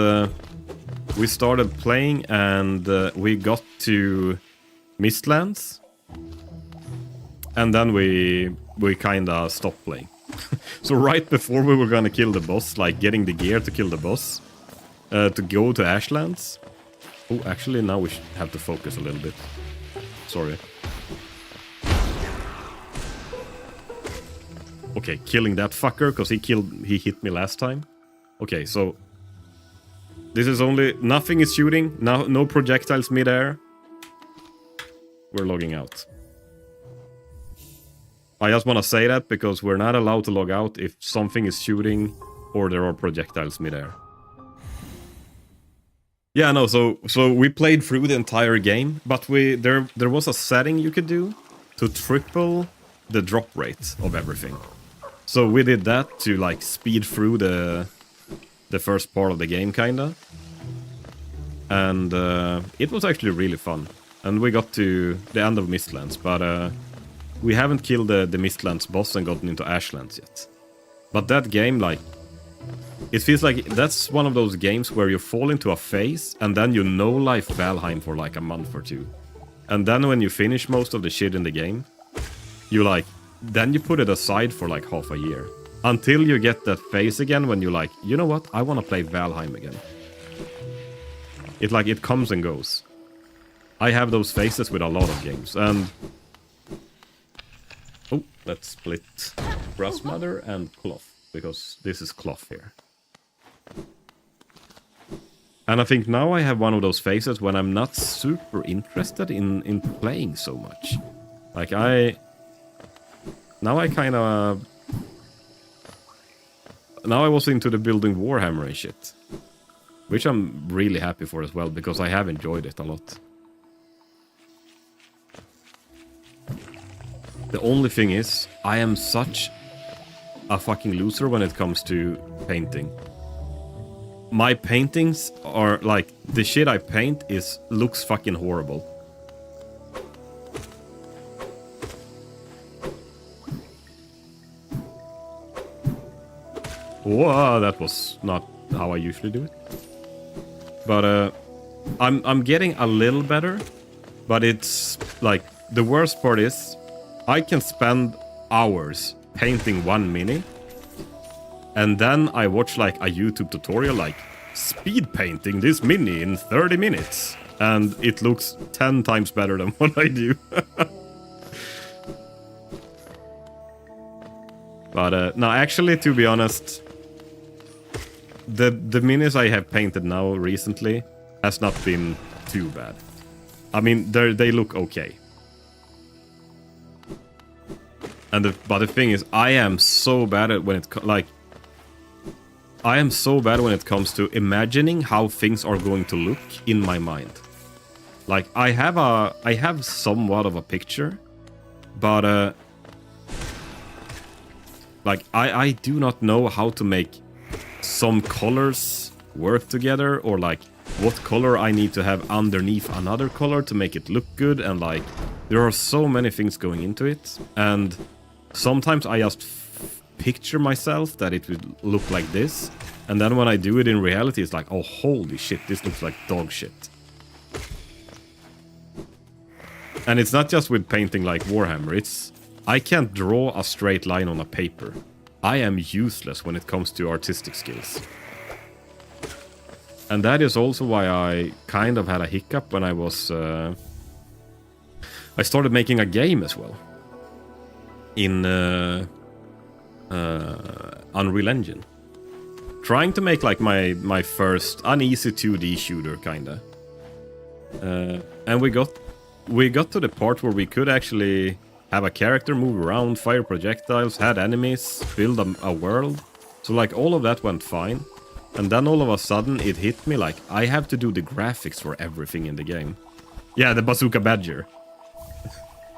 we started playing and we got to Mistlands. And then we kinda stopped playing. So right before we were gonna kill the boss, like getting the gear to kill the boss, to go to Ashlands. Oh, actually now we have to focus a little bit. Sorry. Okay, killing that fucker, because he hit me last time. Okay, so this is nothing is shooting, no projectiles mid-air. We're logging out. I just want to say that because we're not allowed to log out if something is shooting or there are projectiles midair. Yeah, no, so we played through the entire game, but there was a setting you could do to triple the drop rate of everything. So we did that to like speed through the first part of the game, kinda. And it was actually really fun. And we got to the end of Mistlands, but we haven't killed the Mistlands boss and gotten into Ashlands yet. But that game, like, it feels like that's one of those games where you fall into a phase and then you no-life Valheim for like a month or two. And then when you finish most of the shit in the game, you like, then you put it aside for like half a year. Until you get that phase again when you're like, you know what, I want to play Valheim again. It comes and goes. I have those phases with a lot of games, and... Oh, let's split Brass Mother and Cloth, because this is Cloth here. And I think now I have one of those phases when I'm not super interested in playing so much. Like now I was into the building Warhammer and shit. Which I'm really happy for as well, because I have enjoyed it a lot. The only thing is, I am such a fucking loser when it comes to painting. My paintings are like, the shit I paint looks fucking horrible. Whoa, that was not how I usually do it. But I'm getting a little better, but it's like, the worst part is, I can spend hours painting one mini, and then I watch like a YouTube tutorial like, speed painting this mini in 30 minutes, and it looks 10 times better than what I do. But no, actually, to be honest, the minis I have painted now recently has not been too bad. I mean, they look okay. And but the thing is, I am so bad at when it comes to imagining how things are going to look in my mind. Like I have somewhat of a picture, but like I do not know how to make some colors work together, or like what color I need to have underneath another color to make it look good, and like there are so many things going into it, and sometimes I just picture myself that it would look like this, and then when I do it in reality, it's like, oh holy shit, this looks like dog shit. And it's not just with painting like Warhammer, I can't draw a straight line on a paper. I am useless when it comes to artistic skills. And that is also why I kind of had a hiccup when I started making a game as well. In Unreal Engine. Trying to make like my first uneasy 2D shooter, kinda. And we got to the part where we could actually have a character move around, fire projectiles, had enemies, build a world. So like all of that went fine. And then all of a sudden it hit me like I have to do the graphics for everything in the game. Yeah, the Bazooka Badger.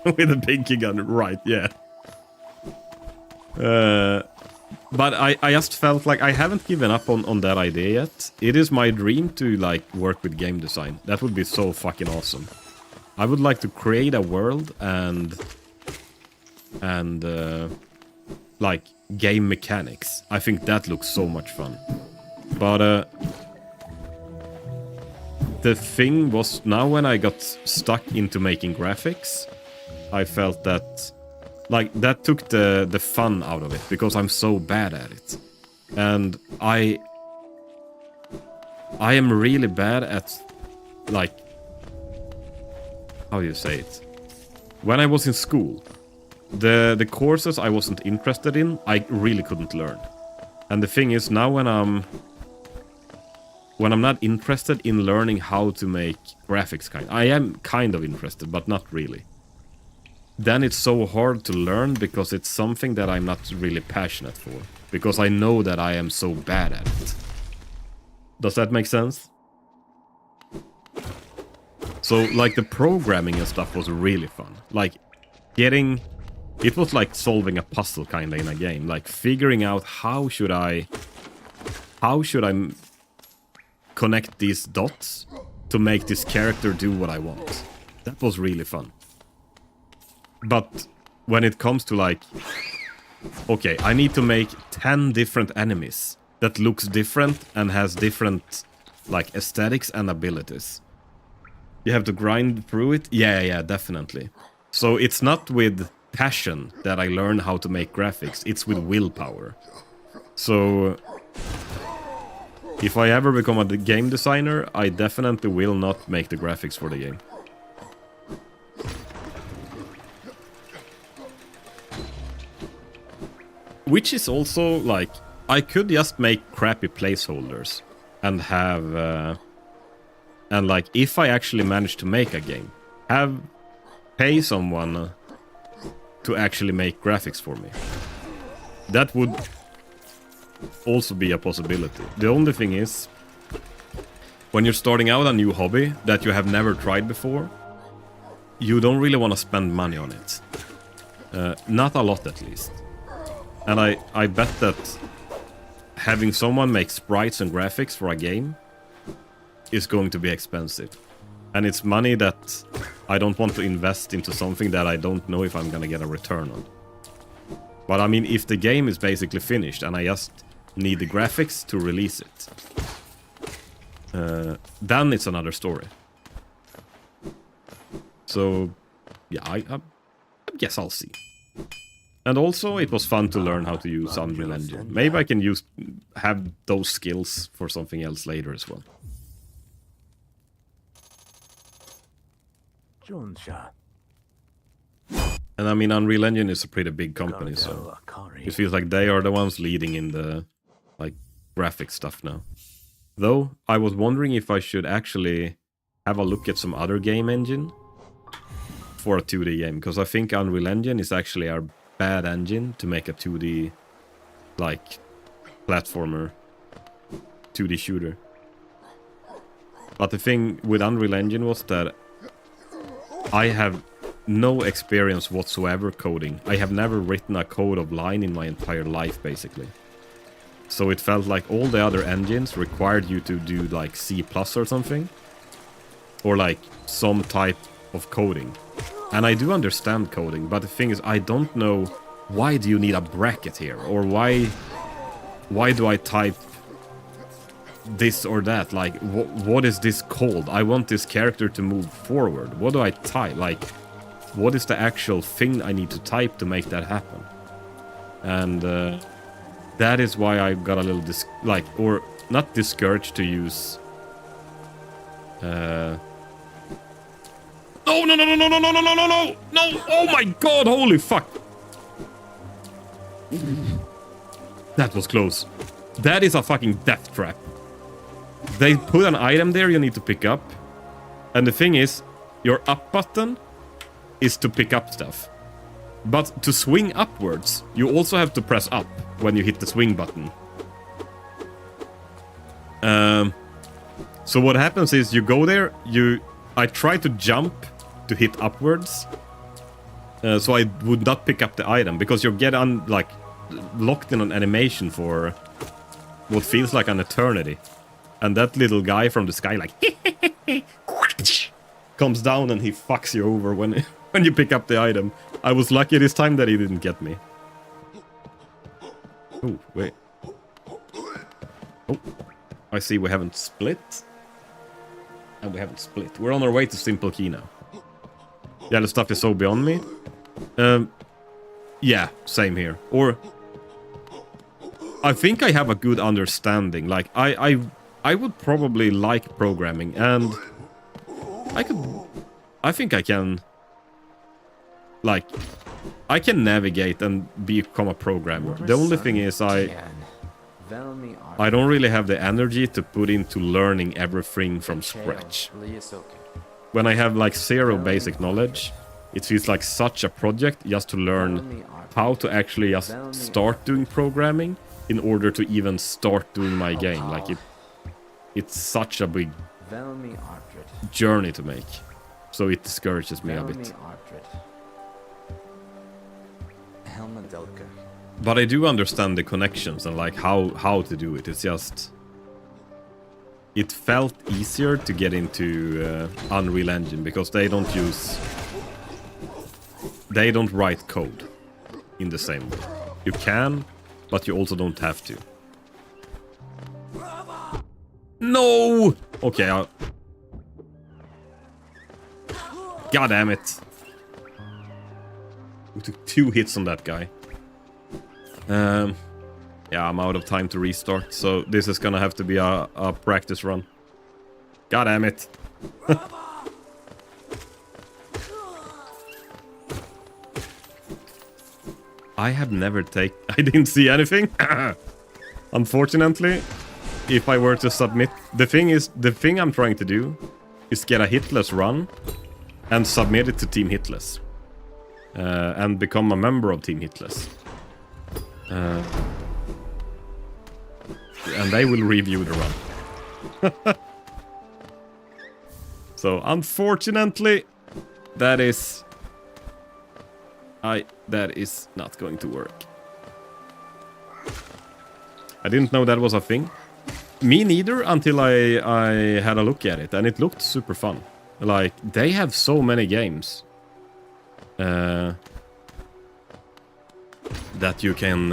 With a pinky gun, right, yeah. But I just felt like I haven't given up on that idea yet. It is my dream to like work with game design. That would be so fucking awesome. I would like to create a world and like game mechanics. I think that looks so much fun. But the thing was, now when I got stuck into making graphics, I felt that like that took the fun out of it, because I'm so bad at it. And I am really bad at, like, how do you say it? When I was in school, the courses I wasn't interested in, I really couldn't learn. And the thing is, now when I'm not interested in learning how to make graphics, I am kind of interested, but not really. then it's so hard to learn because it's something that I'm not really passionate for. Because I know that I am so bad at it. Does that make sense? So, like, the programming and stuff was really fun. Like, getting... It was like solving a puzzle kinda in a game. Like, figuring out how should I connect these dots to make this character do what I want. That was really fun. But when it comes to like... Okay, I need to make 10 different enemies that looks different and has different like aesthetics and abilities. You have to grind through it? Yeah, definitely. So it's not with passion that I learn how to make graphics, it's with willpower. So if I ever become a game designer, I definitely will not make the graphics for the game. Which is also, like, I could just make crappy placeholders and have... and, like, if I actually manage to make a game, pay someone to actually make graphics for me. That would also be a possibility. The only thing is, when you're starting out a new hobby that you have never tried before, you don't really want to spend money on it. Not a lot, at least. And I bet that having someone make sprites and graphics for a game is going to be expensive. And it's money that I don't want to invest into something that I don't know if I'm gonna get a return on. But I mean, if the game is basically finished and I just need the graphics to release it, then it's another story. So, yeah, I guess I'll see. And also, it was fun to learn how to use Unreal Engine. Maybe I can have those skills for something else later as well. And I mean, Unreal Engine is a pretty big company, so it feels like they are the ones leading in the like graphic stuff now. Though, I was wondering if I should actually have a look at some other game engine for a 2D game, because I think Unreal Engine is actually our bad engine to make a 2D like platformer, 2D shooter. But the thing with Unreal Engine was that I have no experience whatsoever coding. I have never written a code of line in my entire life, basically. So it felt like all the other engines required you to do like C+ or something. Or like some type of coding. And I do understand coding, but the thing is, I don't know why do you need a bracket here? Or why do I type this or that? Like, what is this called? I want this character to move forward. What do I type? Like, what is the actual thing I need to type to make that happen? And that is why I got a little or not discouraged to use. No! Oh my god! Holy fuck! That was close. That is a fucking death trap. They put an item there you need to pick up. And the thing is, your up button is to pick up stuff. But to swing upwards, you also have to press up when you hit the swing button. So what happens is you go there, I try to jump to hit upwards. So I would not pick up the item, because you get locked in an animation for what feels like an eternity. And that little guy from the sky like comes down and he fucks you over when you pick up the item. I was lucky this time that he didn't get me. Oh, wait. Oh, I see we haven't split. And we haven't split. We're on our way to Simple Key now. Yeah, the stuff is so beyond me. Yeah, same here. Or I think I have a good understanding. Like, I would probably like programming, and I think I can, like, I can navigate and become a programmer. The only thing is I don't really have the energy to put into learning everything from scratch. When I have like zero basic knowledge, It feels like such a project just to learn how to actually just start doing programming in order to even start doing my game. Like it's such a big journey to make. So it discourages me a bit. But I do understand the connections and like how to do it. It's just... It felt easier to get into Unreal Engine because they don't write code in the same way. You can, but you also don't have to. No! Okay, God damn it. We took 2 hits on that guy. Yeah, I'm out of time to restart, so this is gonna have to be a practice run. God damn it. I have never I didn't see anything. Unfortunately, if I were to submit... The thing I'm trying to do is get a hitless run and submit it to Team Hitless. And become a member of Team Hitless. And they will review the run. So, unfortunately, that is not going to work. I didn't know that was a thing. Me neither, until I had a look at it, and it looked super fun. Like, they have so many games that you can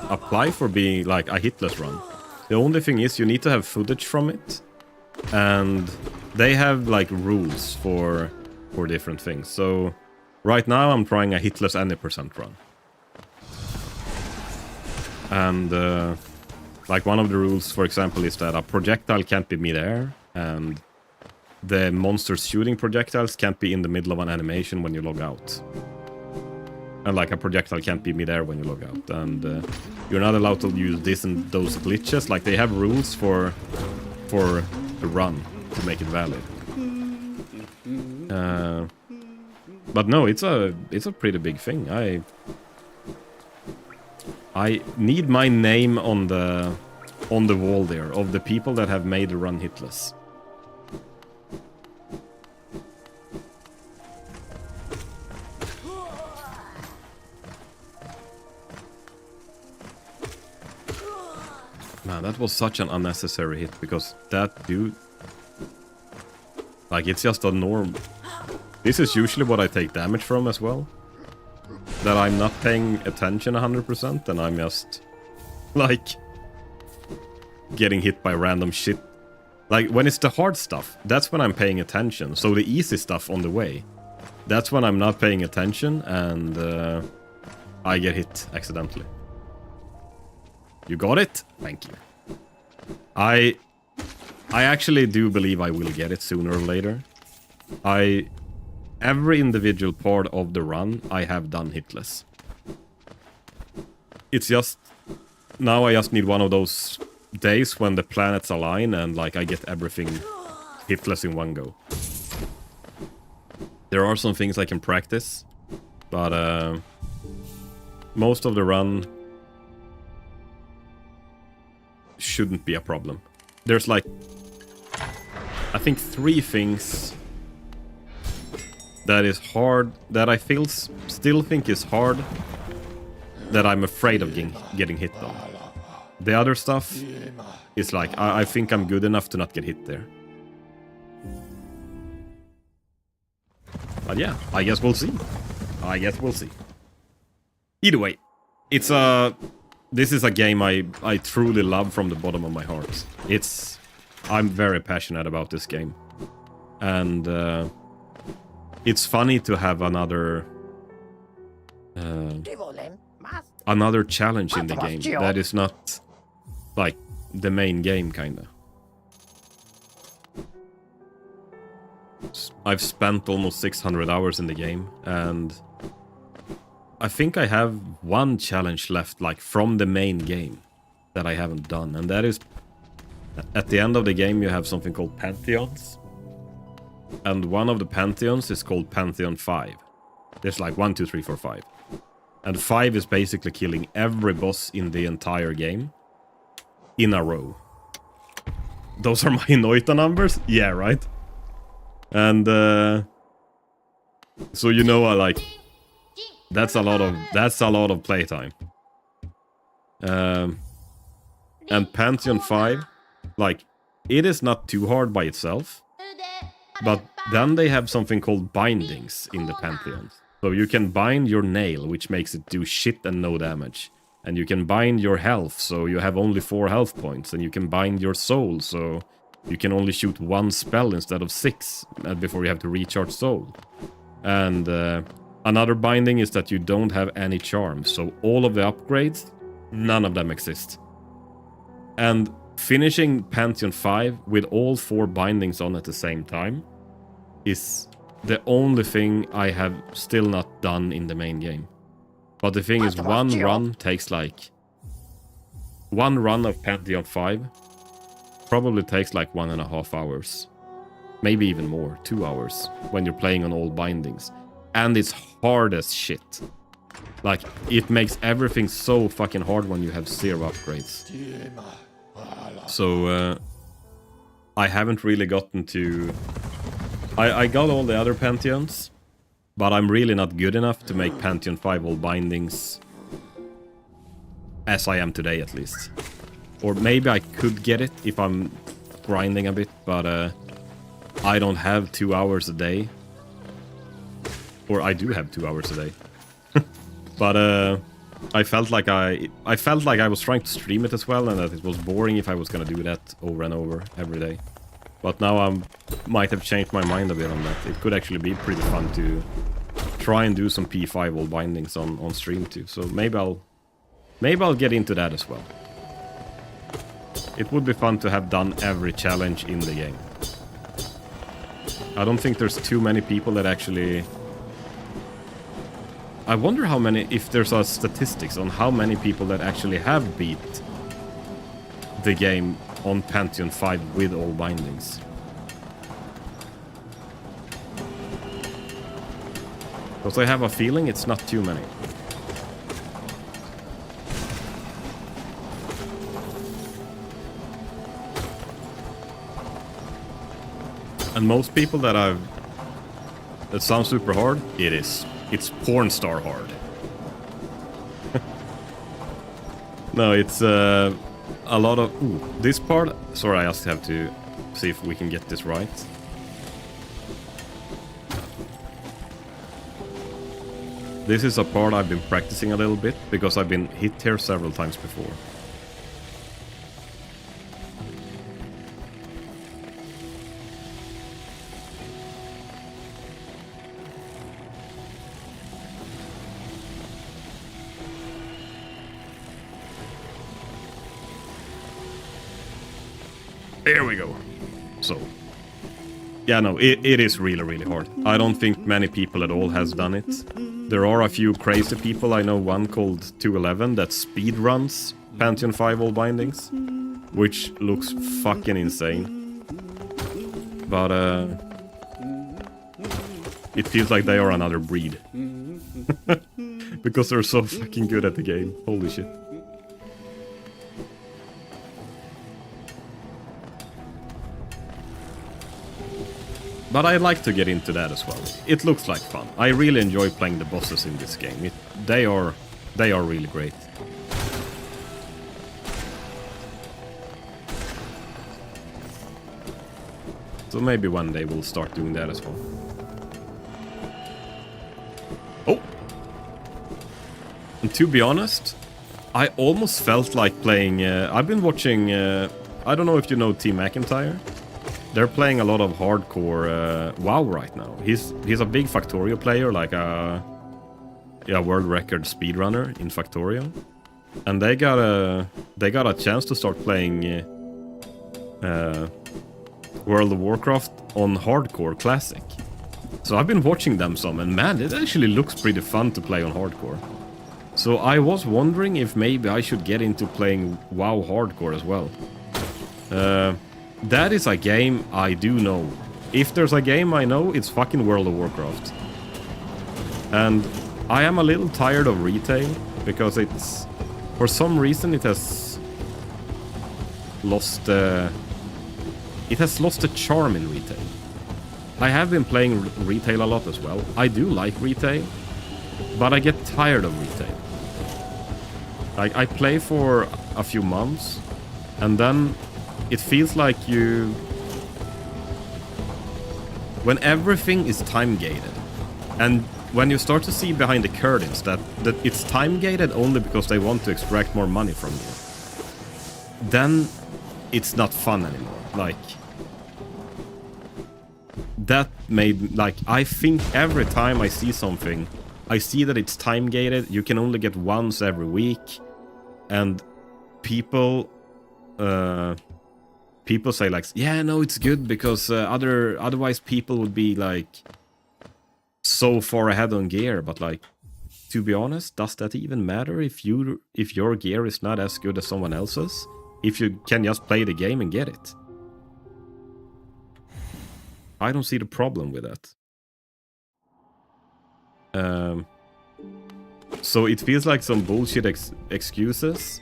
apply for being like a hitless run. The only thing is you need to have footage from it, and they have like rules for different things. So right now I'm trying a Hitless Any % run, and like one of the rules, for example, is that a projectile can't be mid-air, and the monsters shooting projectiles can't be in the middle of an animation when you log out. And like a projectile can't be mid-air when you log out. And you're not allowed to use this and those glitches. Like they have rules for the run to make it valid. But no, it's a pretty big thing. I need my name on the wall there of the people that have made the run hitless. Man, that was such an unnecessary hit, because that dude... Like, it's just a norm. This is usually what I take damage from as well. That I'm not paying attention 100%, and I'm just... Like... getting hit by random shit. Like, when it's the hard stuff, that's when I'm paying attention. So the easy stuff on the way, that's when I'm not paying attention, and I get hit accidentally. You got it? Thank you. I actually do believe I will get it sooner or later. Every individual part of the run I have done hitless. It's just... Now I just need one of those days when the planets align and like I get everything hitless in one go. There are some things I can practice, but most of the run shouldn't be a problem. There's like, I think 3 things that is hard, that I still think is hard, that I'm afraid of getting hit on. The other stuff is like, I think I'm good enough to not get hit there. But yeah, I guess we'll see. Either way, this is a game I truly love from the bottom of my heart. I'm very passionate about this game. And it's funny to have another challenge in the game that is not like the main game, kinda. I've spent almost 600 hours in the game, and I think I have one challenge left, like from the main game, that I haven't done, and that is at the end of the game you have something called Pantheons, And one of the pantheons is called Pantheon 5. There's like 1, 2, 3, 4, 5. And 5 is basically killing every boss in the entire game in a row. Those are my Noita numbers? Yeah, right? And so you know, I like that's a lot of playtime. And Pantheon 5, like, it is not too hard by itself. But then they have something called bindings in the Pantheons. So you can bind your nail, which makes it do shit and no damage. And you can bind your health, so you have only 4 health points. And you can bind your soul, so you can only shoot 1 spell instead of 6 before you have to recharge soul. And another binding is that you don't have any charms. So all of the upgrades, none of them exist. And finishing Pantheon 5 with all 4 bindings on at the same time is the only thing I have still not done in the main game. But the thing is, one run takes like... One run of Pantheon 5 probably takes like 1.5 hours. Maybe even more, 2 hours, when you're playing on all bindings. And it's hard as shit. Like, it makes everything so fucking hard when you have 0 upgrades. So, I haven't really gotten to... I got all the other Pantheons, but I'm really not good enough to make Pantheon 5 all bindings as I am today, at least. Or maybe I could get it if I'm grinding a bit, but I don't have 2 hours a day. Or I do have 2 hours a day. But I felt like I was trying to stream it as well, and that it was boring if I was gonna do that over and over every day. But now I might have changed my mind a bit on that. It could actually be pretty fun to try and do some P5 all bindings on stream too. So maybe I'll get into that as well. It would be fun to have done every challenge in the game. I don't think there's too many people that actually... I wonder how many, if there's a statistics on how many people that actually have beat the game on Pantheon 5 with all bindings. Because I have a feeling it's not too many. And most people that sounds super hard, it is. It's porn star hard. No, it's a lot of... Ooh, this part... Sorry, I just have to see if we can get this right. This is a part I've been practicing a little bit, because I've been hit here several times before. There we go. So, yeah, no, it is really, really hard. I don't think many people at all has done it. There are a few crazy people. I know one called 211 that speedruns Pantheon 5 all bindings, which looks fucking insane. But it feels like they are another breed. Because they're so fucking good at the game. Holy shit. But I'd like to get into that as well. It looks like fun. I really enjoy playing the bosses in this game. They are really great. So maybe one day we'll start doing that as well. Oh! And to be honest, I almost felt like playing... I've been watching... I don't know if you know T. McIntyre. They're playing a lot of hardcore WoW right now. He's a big Factorio player, like a world record speedrunner in Factorio, and they got a chance to start playing World of Warcraft on hardcore classic. So I've been watching them some, and man, it actually looks pretty fun to play on hardcore. So I was wondering if maybe I should get into playing WoW hardcore as well. That is a game I do know if there's a game I know, it's fucking World of Warcraft. And I am a little tired of retail, because it's... For some reason it has lost... it has lost the charm in retail. I have been playing retail a lot as well. I do like retail, but I get tired of retail. Like, I play for a few months, and then it feels like you... When everything is time-gated, and when you start to see behind the curtains that it's time-gated only because they want to extract more money from you, then it's not fun anymore. Like... That made... Like, I think every time I see something, I see that it's time-gated, you can only get once every week, and people say like, yeah, no, it's good because otherwise people would be like so far ahead on gear. But like, to be honest, does that even matter if your gear is not as good as someone else's? If you can just play the game and get it, I don't see the problem with that. So it feels like some bullshit excuses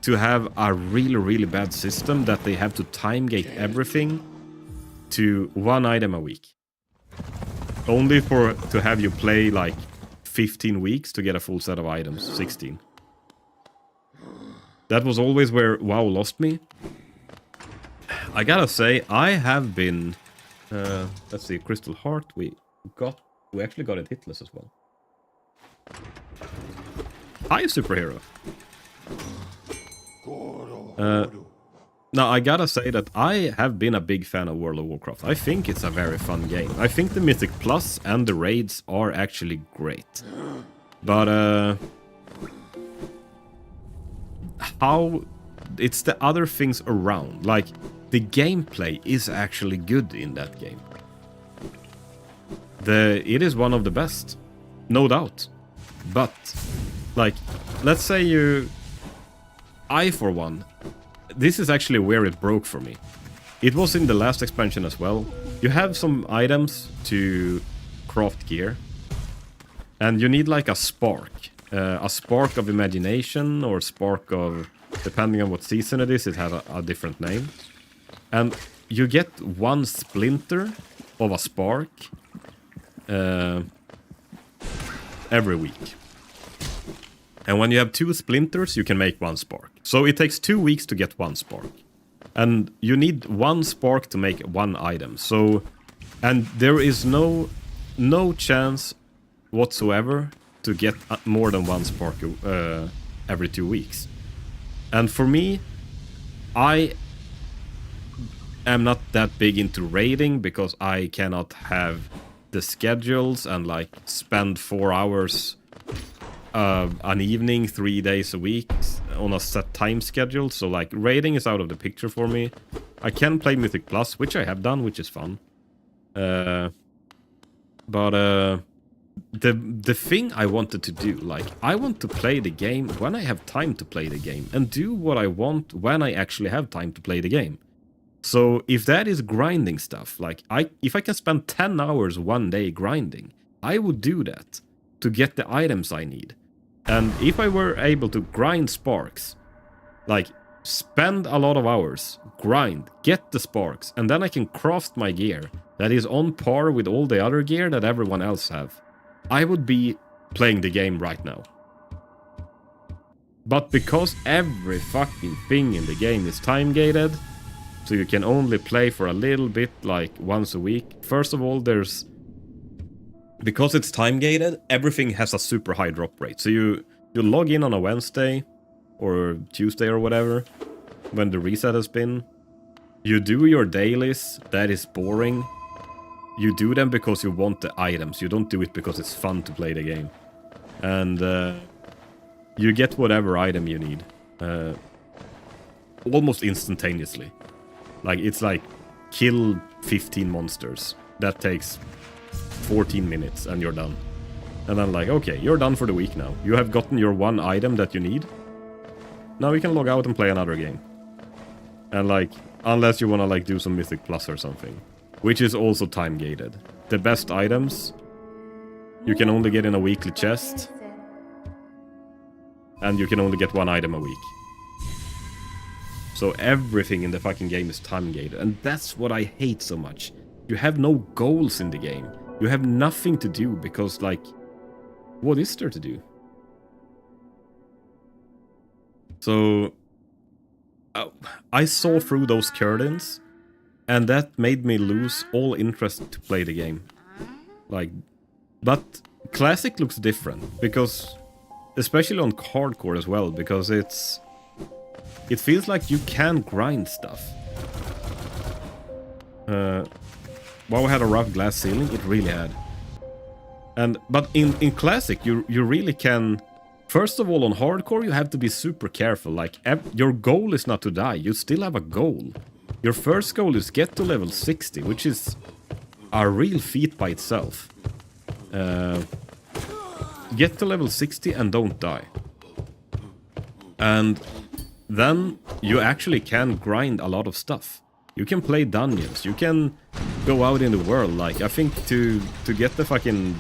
to have a really, really bad system that they have to time gate everything to one item a week. Only to have you play like 15 weeks to get a full set of items, 16. That was always where WoW lost me. I gotta say, I have been... let's see, Crystal Heart, we actually got it hitless as well. Hi, superhero. Now, I gotta say that I have been a big fan of World of Warcraft. I think it's a very fun game. I think the Mythic Plus and the raids are actually great. But, how... It's the other things around. Like, the gameplay is actually good in that game. It is one of the best. No doubt. But, like, let's say I, for one, this is actually where it broke for me. It was in the last expansion as well. You have some items to craft gear, and you need like a spark of imagination, or spark of, depending on what season it is, it has a different name. And you get one splinter of a spark every week. And when you have 2 splinters, you can make 1 spark. So it takes 2 weeks to get 1 spark. And you need 1 spark to make 1 item. So, and there is no chance whatsoever to get more than 1 spark every 2 weeks. And for me, I am not that big into raiding because I cannot have the schedules and like spend 4 hours an evening 3 days a week on a set time schedule. So like raiding is out of the picture for me. I can play Mythic Plus, which I have done, which is fun. But the thing I wanted to do, like, I want to play the game when I have time to play the game, and do what I want when I actually have time to play the game. So if that is grinding stuff, like, if I can spend 10 hours one day grinding, I would do that to get the items I need. And if I were able to grind sparks, like, spend a lot of hours, grind, get the sparks, and then I can craft my gear that is on par with all the other gear that everyone else have, I would be playing the game right now. But because every fucking thing in the game is time-gated, so you can only play for a little bit, like once a week. First of all, because it's time-gated, everything has a super high drop rate. So you log in on a Wednesday or Tuesday or whatever, when the reset has been. You do your dailies, that is boring. You do them because you want the items. You don't do it because it's fun to play the game. And you get whatever item you need. Almost instantaneously. Like, it's like, kill 15 monsters. That takes 14 minutes and you're done. And I'm like, okay, you're done for the week now. You have gotten your one item that you need. Now you can log out and play another game. And like, unless you want to like do some Mythic Plus or something. which is also time gated. The best items you can only get in a weekly chest, and you can only get one item a week. So everything in the fucking game is time gated, and that's what I hate so much. You have no goals in the game. You have nothing to do because, like, what is there to do? So I saw through those curtains, and that made me lose all interest to play the game. Like, but Classic looks different because, especially on hardcore as well, because it feels like you can grind stuff. WoW had a rough glass ceiling, it really had. But in Classic, you really can. First of all, on hardcore, you have to be super careful. Like, your goal is not to die. You still have a goal. Your first goal is get to level 60, which is a real feat by itself. Get to level 60 and don't die. And then you actually can grind a lot of stuff. You can play dungeons. You can go out in the world. Like, I think to get the fucking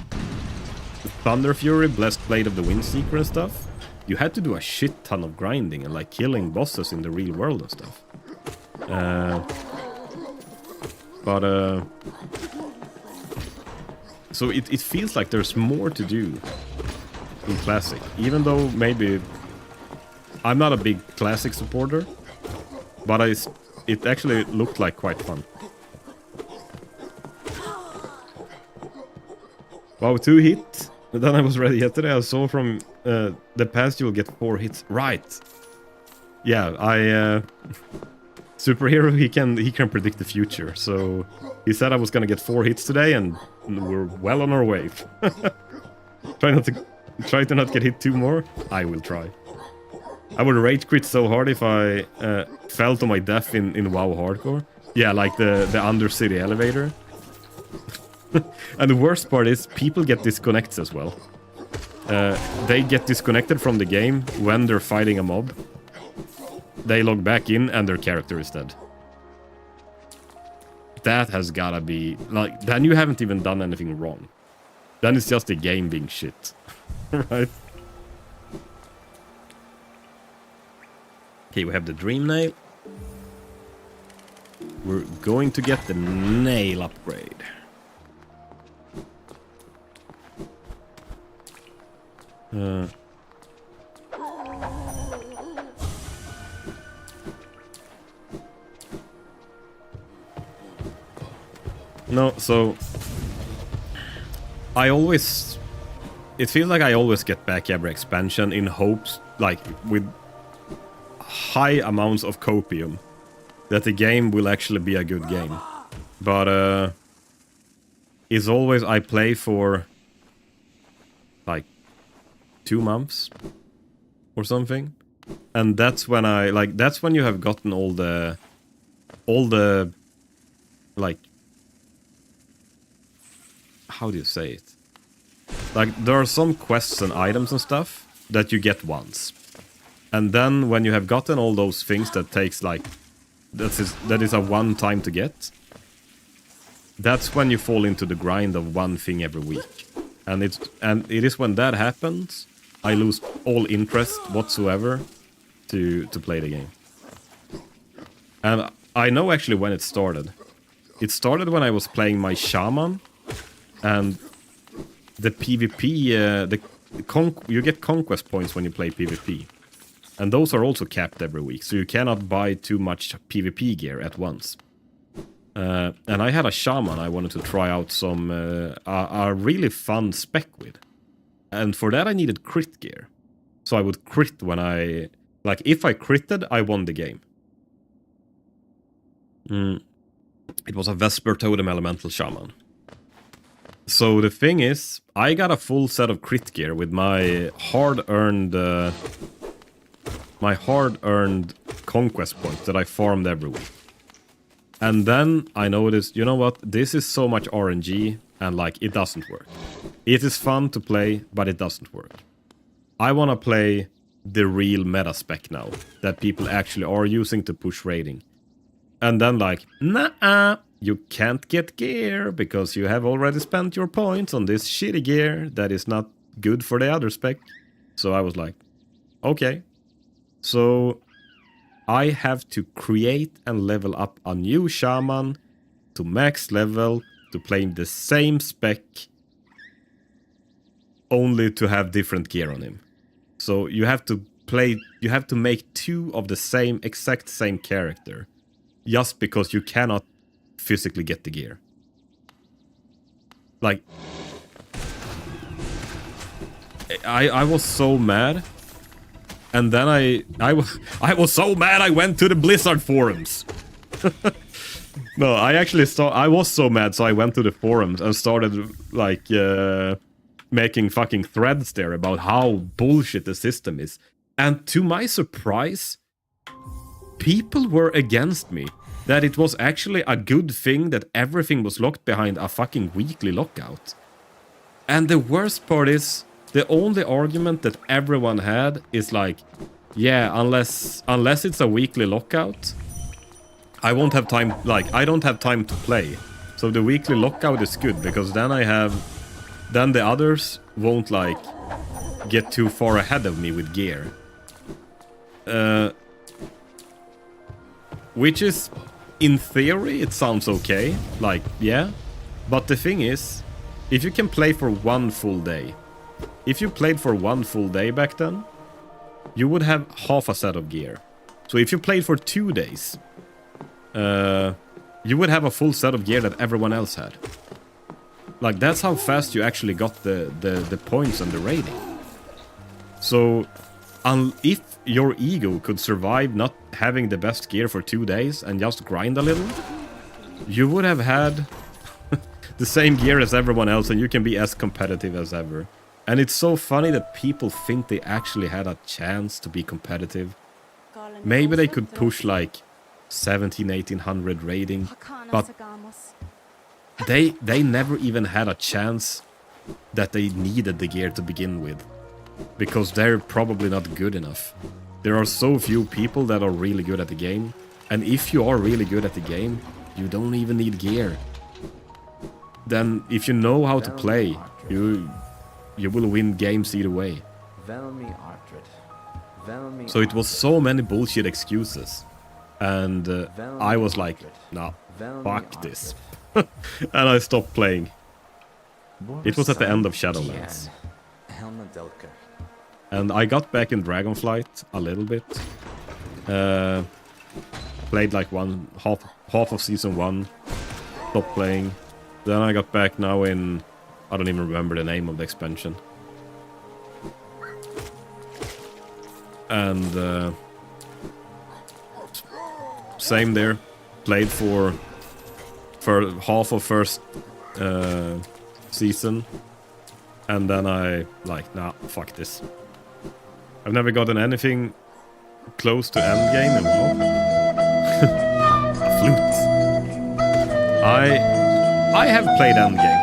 Thunder Fury, Blessed Blade of the Windseeker and stuff, you had to do a shit ton of grinding and like killing bosses in the real world and stuff. So it feels like there's more to do in Classic, even though maybe I'm not a big Classic supporter, but it actually looked like quite fun. Wow, 2 hits. Then I was ready yesterday. I saw from the past you'll get 4 hits. Right. Yeah, superhero, he can predict the future. So he said I was gonna get 4 hits today, and we're well on our way. Try to not get hit 2 more. I will try. I would rage quit so hard if I fell to my death in WoW Hardcore. Yeah, like the Undercity elevator. And the worst part is people get disconnected as well. They get disconnected from the game when they're fighting a mob. They log back in and their character is dead. That has gotta be... like, then you haven't even done anything wrong. Then it's just the game being shit. Right? Okay, we have the Dream Nail. We're going to get the Nail upgrade. No, so I always... it feels like I always get back every expansion in hopes, like, with high amounts of copium, that the game will actually be a good game. But it's always I play for like 2 months or something, and that's when that's when you have gotten all the like, how do you say it? Like, there are some quests and items and stuff that you get once. And then when you have gotten all those things that takes like... that is a one time to get. That's when you fall into the grind of one thing every week. And it is when that happens, I lose all interest whatsoever to play the game. And I know actually when it started. It started when I was playing my shaman, and the PvP, you get conquest points when you play PvP. And those are also capped every week, so you cannot buy too much PvP gear at once. And I had a shaman I wanted to try out some a really fun spec with. And for that I needed crit gear. So I would crit when I... like, if I critted, I won the game. It was a Vesper Totem Elemental Shaman. So the thing is, I got a full set of crit gear with my hard-earned conquest points that I farmed every week. And then I noticed, you know what, this is so much RNG, and like, it doesn't work. It is fun to play, but it doesn't work. I want to play the real meta spec now, that people actually are using to push rating. And then like, nah, you can't get gear because you have already spent your points on this shitty gear that is not good for the other spec. So I was like, okay. So I have to create and level up a new shaman to max level to play the same spec, only to have different gear on him. So you have to make two of the same, exact same character, just because you cannot physically get the gear. Like, I was so mad. And then I was so mad I went to the Blizzard forums. No, I was so mad, so I went to the forums and started, like, making fucking threads there about how bullshit the system is. And to my surprise, people were against me. That it was actually a good thing that everything was locked behind a fucking weekly lockout. And the worst part is, the only argument that everyone had is like, yeah, unless it's a weekly lockout, I won't have time, like, I don't have time to play. So the weekly lockout is good, because then then the others won't, like, get too far ahead of me with gear. Which is, in theory, it sounds okay. Like, yeah. But the thing is, if you can play for one full day, if you played for one full day back then, you would have half a set of gear. So if you played for 2 days, you would have a full set of gear that everyone else had. Like, that's how fast you actually got the points and the rating. So, if your ego could survive not having the best gear for 2 days and just grind a little, you would have had the same gear as everyone else, and you can be as competitive as ever. And it's so funny that people think they actually had a chance to be competitive. Maybe they could push like 1700-1800 rating, but they never even had a chance that they needed the gear to begin with, because they're probably not good enough. There are so few people that are really good at the game, and if you are really good at the game, you don't even need gear. Then if you know how to play, you will win games either way. So it was so many bullshit excuses. And I was like, nah, fuck this. And I stopped playing. It was at the end of Shadowlands. And I got back in Dragonflight a little bit. Played like half of Season 1. Stopped playing. Then I got back now in... I don't even remember the name of the expansion. And same there. Played for half of first season. And then I like, nah, fuck this. I've never gotten anything close to endgame in WoW. A flute. I have played endgame.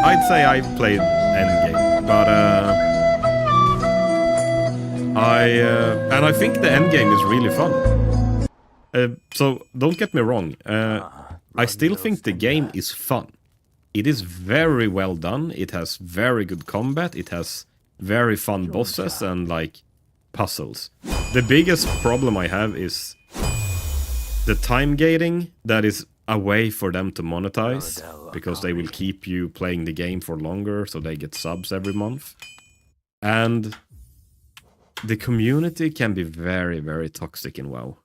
I'd say I've played endgame, but I think the endgame is really fun. So don't get me wrong. I still think the game is fun. It is very well done. It has very good combat. It has very fun bosses and like puzzles. The biggest problem I have is the time gating that is a way for them to monetize, because they will keep you playing the game for longer, so they get subs every month. And the community can be very, very toxic in WoW.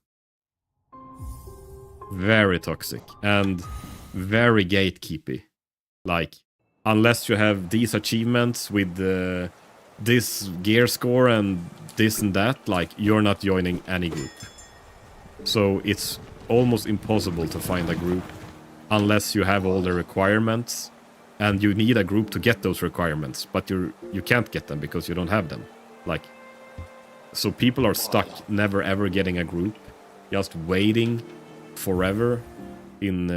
Very toxic and very gatekeepy. Like, unless you have these achievements with this gear score and this and that, like, you're not joining any group. So it's almost impossible to find a group unless you have all the requirements, and you need a group to get those requirements, but you can't get them because you don't have them. Like, so people are stuck never ever getting a group, just waiting forever in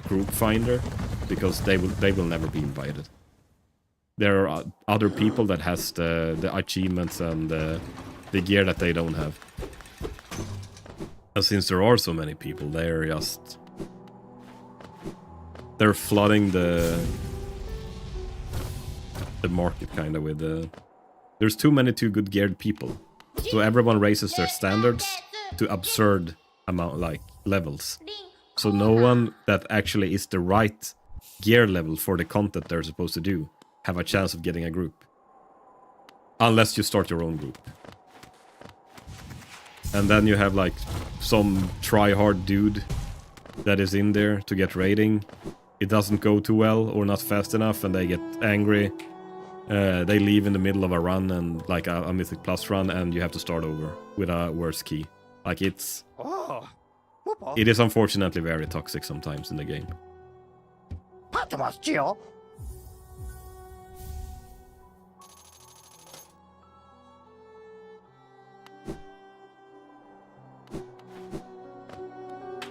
group finder, because they will never be invited. There are other people that has the achievements and the gear that they don't have. And since there are so many people, they're just they're flooding the market kind of with there's too many too good geared people, so everyone raises their standards to absurd amount, like levels, so no one that actually is the right gear level for the content they're supposed to do have a chance of getting a group, unless you start your own group. And then you have like some try-hard dude that is in there to get rating. It doesn't go too well or not fast enough, and they get angry. They leave in the middle of a run, and like a Mythic Plus run, and you have to start over with a worse key. Like it is unfortunately very toxic sometimes in the game.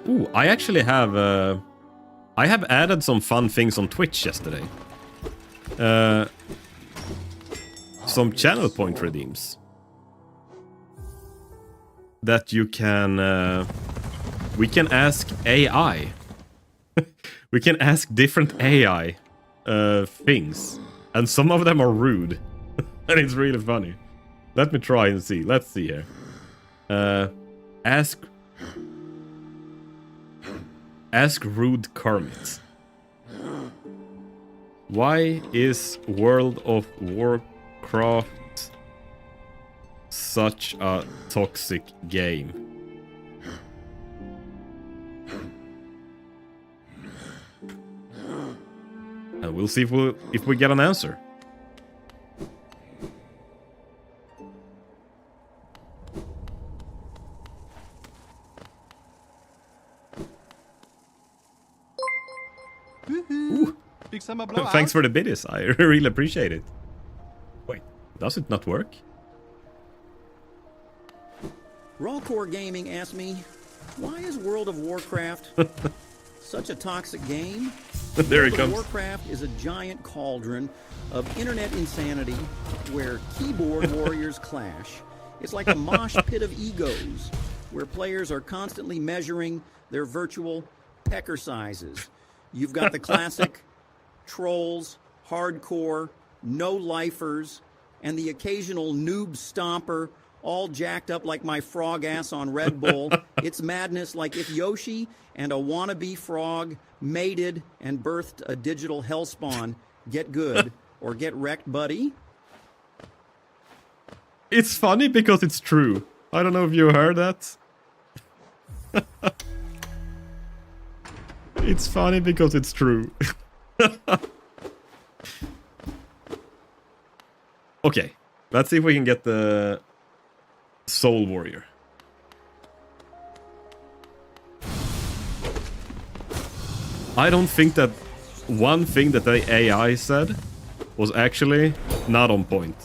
Ooh, I actually have I have added some fun things on Twitch yesterday. Some channel point redeems that you can we can ask AI. We can ask different AI things, and some of them are rude. And it's really funny. Let me try and see. Let's see here. Ask Rude Kermit. Why is World of Warcraft such a toxic game? And we'll see if we get an answer. Ooh. Thanks for the biddies. I really appreciate it. Wait, does it not work? Rawcore Gaming asked me, why is World of Warcraft such a toxic game? There he comes. World of Warcraft is a giant cauldron of internet insanity where keyboard warriors clash. It's like a mosh pit of egos where players are constantly measuring their virtual pecker sizes. You've got the classic trolls, hardcore, no-lifers, and the occasional noob stomper, all jacked up like my frog ass on Red Bull. It's madness, like if Yoshi and a wannabe frog mated and birthed a digital hellspawn. Get good or get wrecked, buddy. It's funny because it's true. I don't know if you heard that. It's funny because it's true. Okay, let's see if we can get the Soul Warrior. I don't think that one thing that the AI said was actually not on point.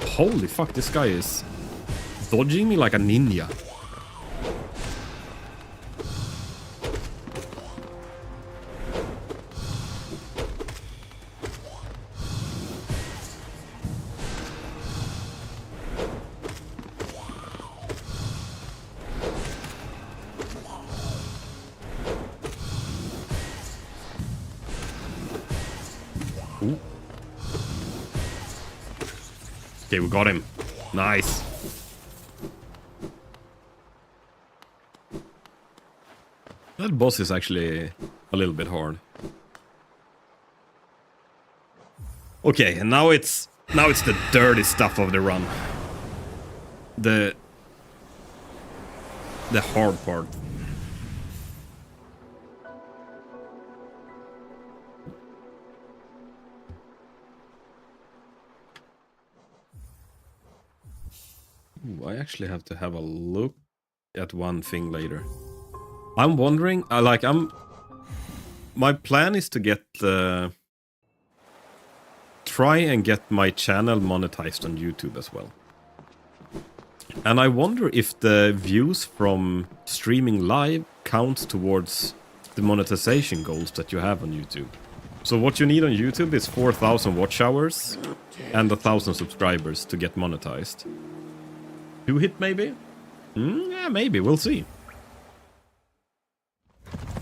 Holy fuck, this guy is dodging me like a ninja. Ooh. Okay, we got him. Nice. That boss is actually a little bit hard. Okay, and now it's the dirty stuff of the run. The hard part. Ooh, I actually have to have a look at one thing later. I'm wondering, my plan is to get try and get my channel monetized on YouTube as well. And I wonder if the views from streaming live counts towards the monetization goals that you have on YouTube. So what you need on YouTube is 4,000 watch hours and 1,000 subscribers to get monetized. 2 hit maybe? Yeah, maybe. We'll see.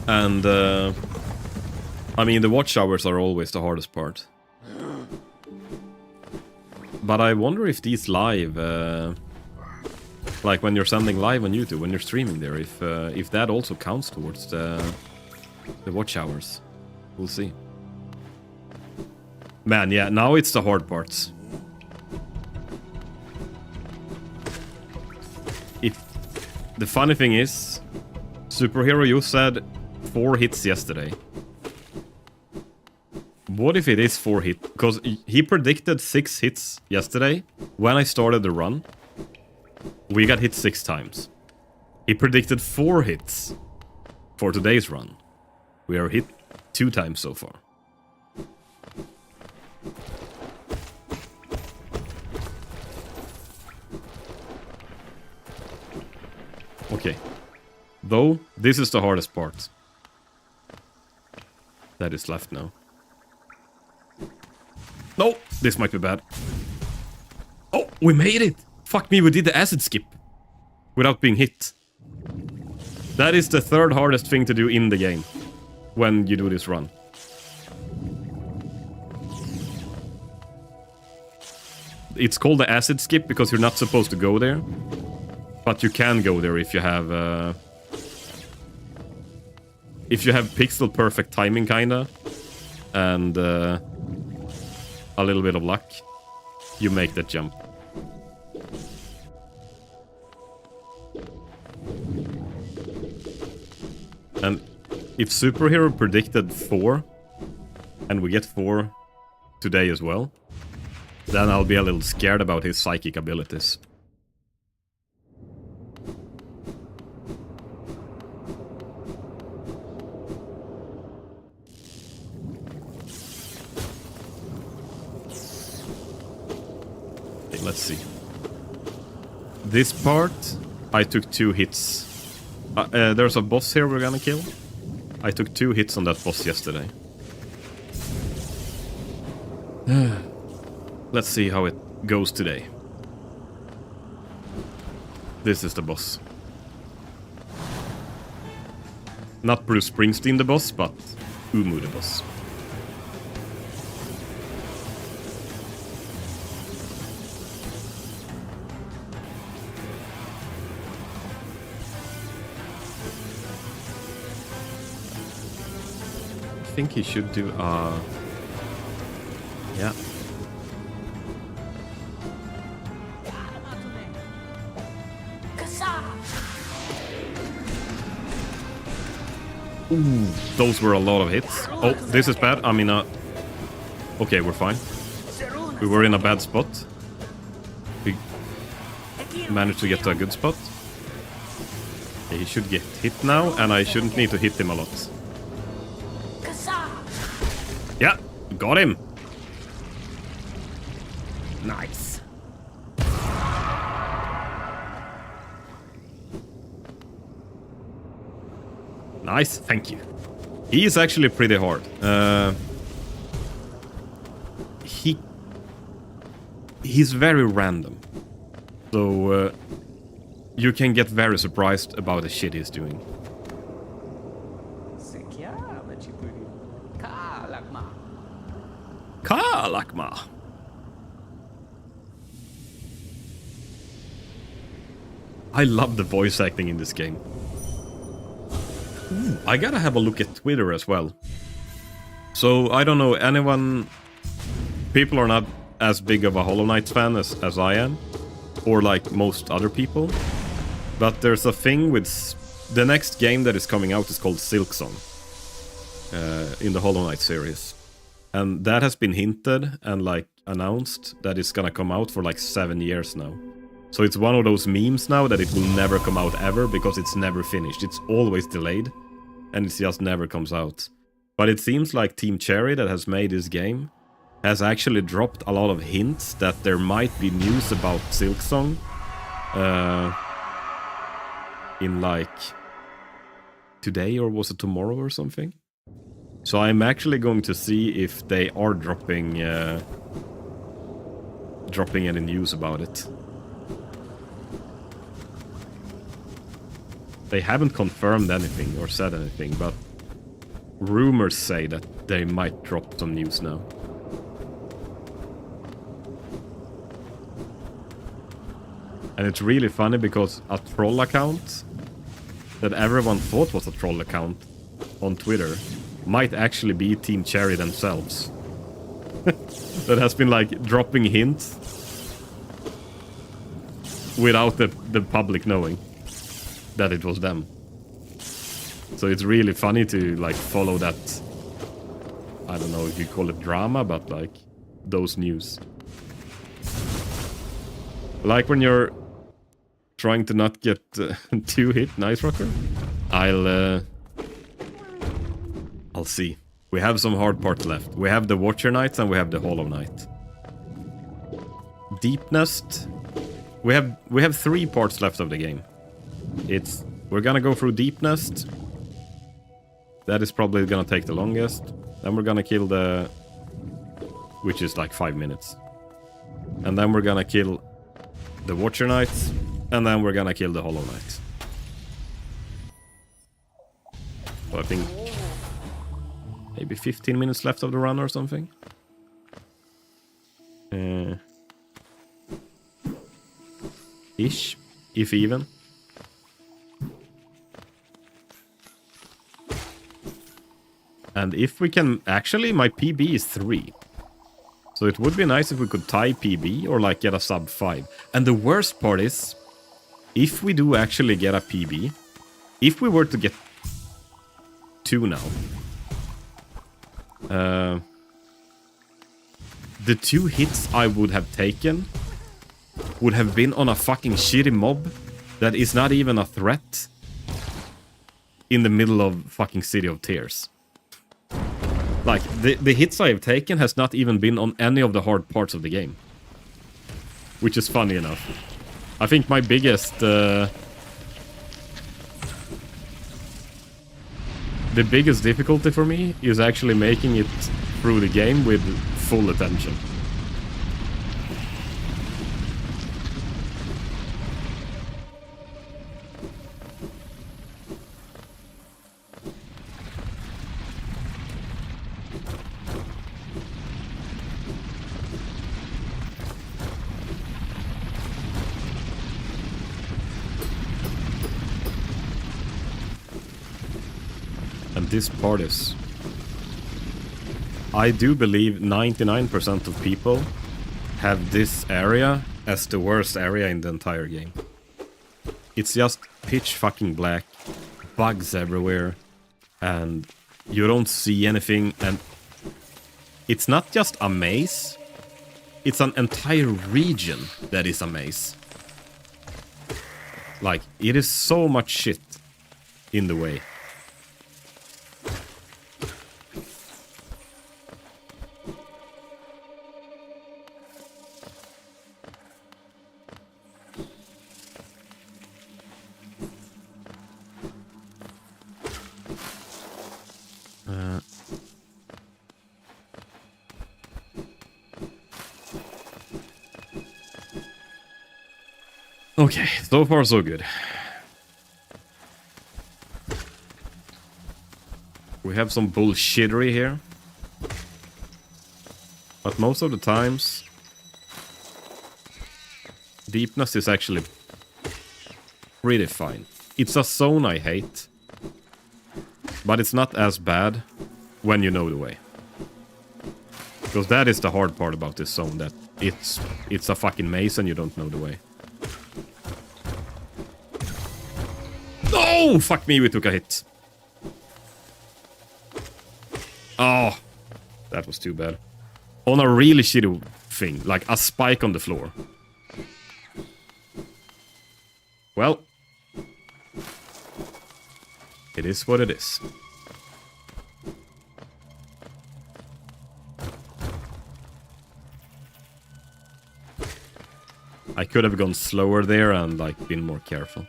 And, I mean, the watch hours are always the hardest part. But I wonder if these live, like when you're sending live on YouTube, when you're streaming there, if that also counts towards the watch hours. We'll see. Man, yeah, now it's the hard parts. The funny thing is, Superhero, you said 4 hits yesterday. What if it is 4 hits? Because he predicted 6 hits yesterday. When I started the run, we got hit 6 times. He predicted 4 hits for today's run. We are hit 2 times so far. Okay. Though, this is the hardest part. That is left now. No! This might be bad. Oh, we made it! Fuck me, we did the acid skip. Without being hit. That is the 3rd hardest thing to do in the game. When you do this run. It's called the acid skip because you're not supposed to go there. But you can go there if you have... if you have pixel perfect timing, kinda. And a little bit of luck. You make that jump. And if Superhero predicted 4, and we get 4 today as well, then I'll be a little scared about his psychic abilities. Okay, let's see. This part, I took 2 hits. There's a boss here we're gonna kill. I took 2 hits on that boss yesterday. Let's see how it goes today. This is the boss. Not Bruce Springsteen the boss, but Umu the boss. I think he should do yeah. Ooh, those were a lot of hits. Oh, this is bad. I mean, okay, we're fine. We were in a bad spot. We managed to get to a good spot. Okay, he should get hit now, and I shouldn't need to hit him a lot. Yeah, got him. Nice. Nice, thank you. He is actually pretty hard. He's very random. So you can get very surprised about the shit he's doing. Kalakma. I love the voice acting in this game. Ooh, I gotta have a look at Twitter as well. So, I don't know, anyone... People are not as big of a Hollow Knight fan as I am. Or like most other people. But there's a thing with... The next game that is coming out is called Silksong. In the Hollow Knight series. And that has been hinted and like announced that it's gonna come out for like 7 years now. So it's one of those memes now that it will never come out ever because it's never finished. It's always delayed and it just never comes out. But it seems like Team Cherry that has made this game has actually dropped a lot of hints that there might be news about Silksong in like today, or was it tomorrow or something? So I'm actually going to see if they are dropping any news about it. They haven't confirmed anything or said anything, but rumors say that they might drop some news now. And it's really funny because a troll account that everyone thought was a troll account on Twitter might actually be Team Cherry themselves. That has been like dropping hints without the public knowing that it was them. So it's really funny to like follow that. I don't know if you call it drama, but like those news. Like when you're trying to not get 2 hit, nice rocker. I'll see. We have some hard parts left. We have the Watcher Knights and we have the Hollow Knight. Deep Nest. We have 3 parts left of the game. We're gonna go through Deep Nest. That is probably gonna take the longest. Then we're gonna kill the... which is like 5 minutes. And then we're gonna kill the Watcher Knights. And then we're gonna kill the Hollow Knight. So I think... maybe 15 minutes left of the run or something. Ish. If even. And if we can... actually, my PB is 3. So it would be nice if we could tie PB or like get a sub 5. And the worst part is, if we do actually get a PB, if we were to get 2 now, the 2 hits I would have taken would have been on a fucking shitty mob that is not even a threat in the middle of fucking City of Tears. Like, the hits I have taken has not even been on any of the hard parts of the game. Which is funny enough. I think my biggest... the biggest difficulty for me is actually making it through the game with full attention. And this part is... I do believe 99% of people have this area as the worst area in the entire game. It's just pitch fucking black, bugs everywhere, and you don't see anything, and it's not just a maze, it's an entire region that is a maze. Like, it is so much shit in the way. Okay, so far so good. We have some bullshittery here. But most of the times, Deepness is actually pretty fine. It's a zone I hate, but it's not as bad when you know the way. Because that is the hard part about this zone, that it's a fucking maze and you don't know the way. Oh, fuck me, we took a hit. Oh, that was too bad. On a really shitty thing, like a spike on the floor. Well, it is what it is. I could have gone slower there and like been more careful.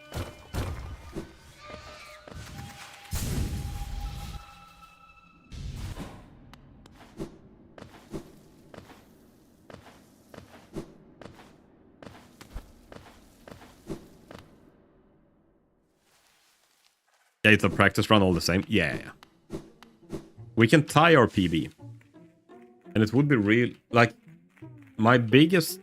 Yeah, it's a practice run all the same. Yeah. We can tie our PB. And it would be real... Like, my biggest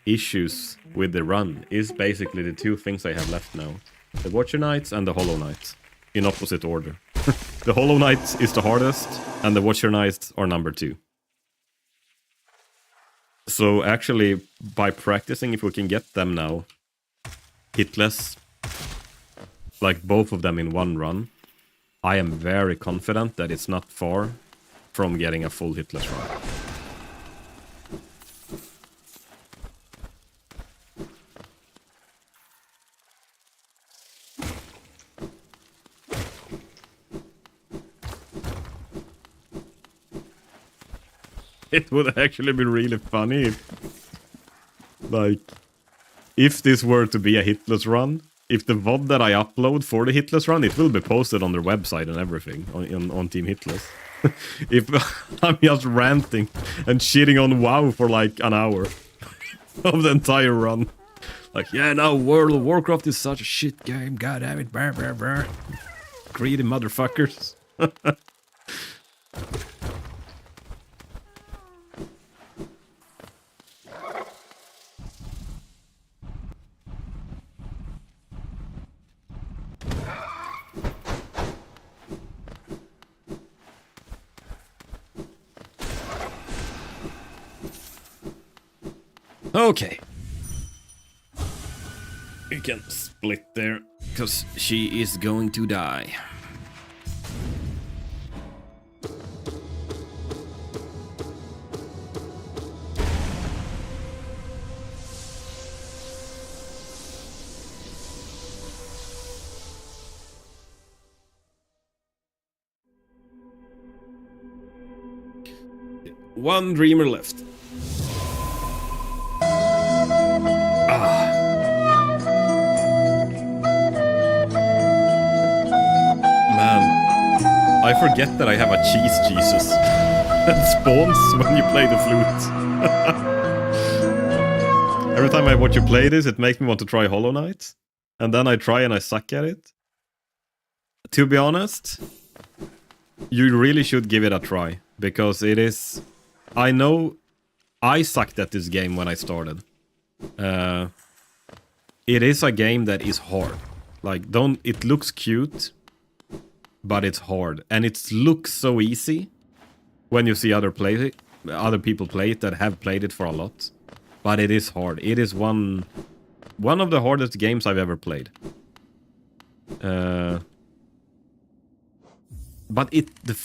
issues with the run is basically the two things I have left now. The Watcher Knights and the Hollow Knights. In opposite order. The Hollow Knight is the hardest, and the Watcher Knights are number 2. So actually, by practicing, if we can get them now, hitless, like both of them in one run, I am very confident that it's not far from getting a full hitless run. It would actually be really funny if this were to be a hitless run, if the VOD that I upload for the hitless run, it will be posted on their website and everything, on Team Hitless. If I'm just ranting and shitting on WoW for like an hour of the entire run. Like, yeah, now World of Warcraft is such a shit game, god damn it, brr, brr, brr. Greedy motherfuckers. Okay. We can split there, because she is going to die. One dreamer left. I forget that I have a cheese Jesus that spawns when you play the flute. Every time I watch you play this, it makes me want to try Hollow Knight. And then I try and I suck at it. To be honest, you really should give it a try. Because it is... I know I sucked at this game when I started. It is a game that is hard. Like, it looks cute, but it's hard. And it looks so easy when you see other people play it that have played it for a lot. But it is hard. It is one of the hardest games I've ever played. But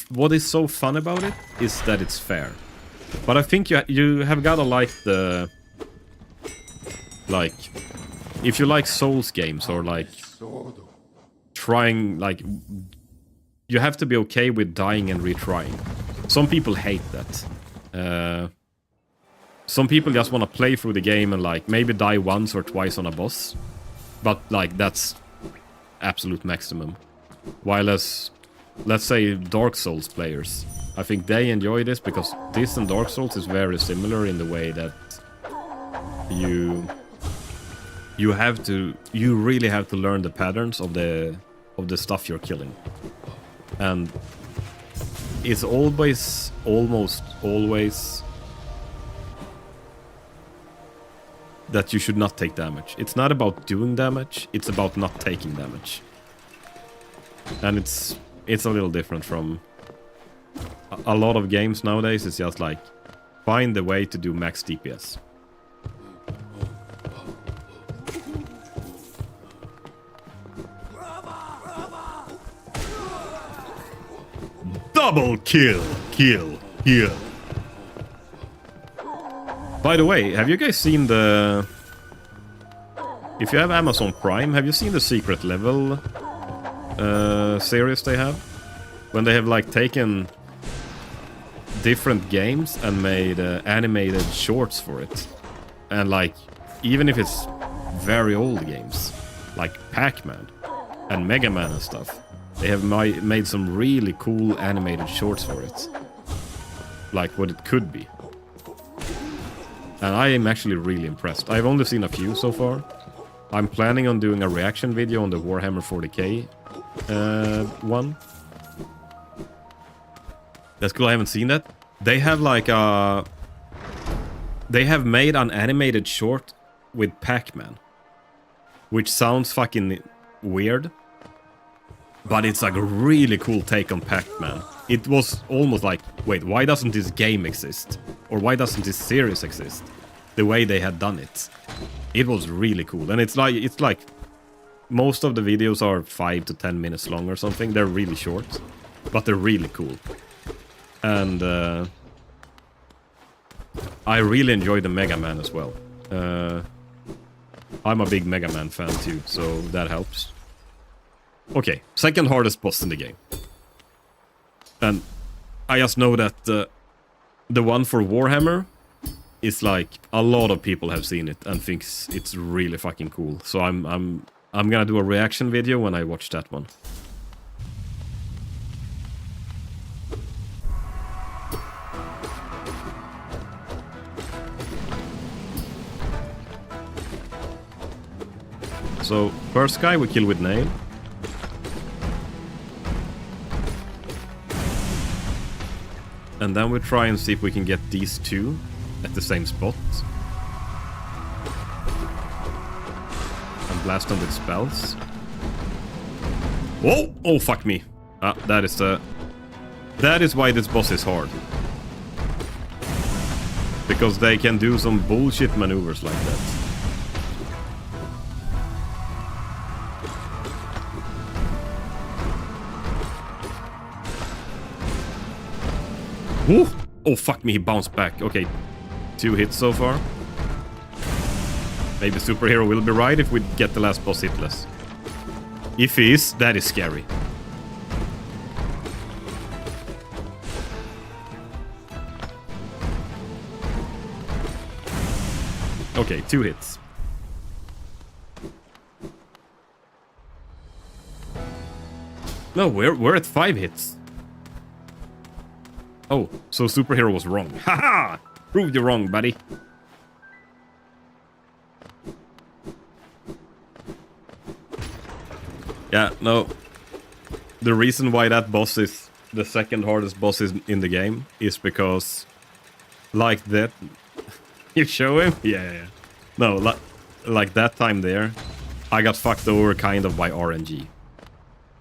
what is so fun about it is that it's fair. But I think you have gotta like the... Like, if you like Souls games or like trying, like, you have to be okay with dying and retrying. Some people hate that. Some people just want to play through the game and like maybe die once or twice on a boss. But like that's absolute maximum. While as, let's say, Dark Souls players, I think they enjoy this because this and Dark Souls is very similar in the way that you really have to learn the patterns of the stuff you're killing. And it's almost always that you should not take damage. It's not about doing damage, it's about not taking damage. And it's a little different from a lot of games nowadays. It's just like, find the way to do max DPS. Double kill! Kill! By the way, have you guys seen the... If you have Amazon Prime, have you seen the secret level series they have? When they have like taken different games and made animated shorts for it. And like, even if it's very old games, like Pac-Man and Mega Man and stuff, they have made some really cool animated shorts for it. Like what it could be. And I am actually really impressed. I've only seen a few so far. I'm planning on doing a reaction video on the Warhammer 40k one. That's cool, I haven't seen that. They have like a... They have made an animated short with Pac-Man. Which sounds fucking weird. But it's like a really cool take on Pac-Man. It was almost like, wait, why doesn't this game exist? Or why doesn't this series exist? The way they had done it. It was really cool. And it's like most of the videos are 5 to 10 minutes long or something. They're really short. But they're really cool. And I really enjoy the Mega Man as well. I'm a big Mega Man fan too, so that helps. Okay, second hardest boss in the game. And I just know that the one for Warhammer is like a lot of people have seen it and thinks it's really fucking cool. So I'm gonna do a reaction video when I watch that one. So first guy we kill with nail. And then we try and see if we can get these two at the same spot. And blast them with spells. Whoa! Oh, fuck me. That is why this boss is hard. Because they can do some bullshit maneuvers like that. Ooh. Oh, fuck me, he bounced back. Okay, 2 hits so far. Maybe superhero will be right if we get the last boss hitless. If he is, that is scary. Okay, 2 hits. No, we're at 5 hits. Oh, so superhero was wrong. Haha! Proved you wrong, buddy. Yeah, no. The reason why that boss is the second hardest boss in the game is because, like that... You show him? Yeah. No, like that time there, I got fucked over kind of by RNG.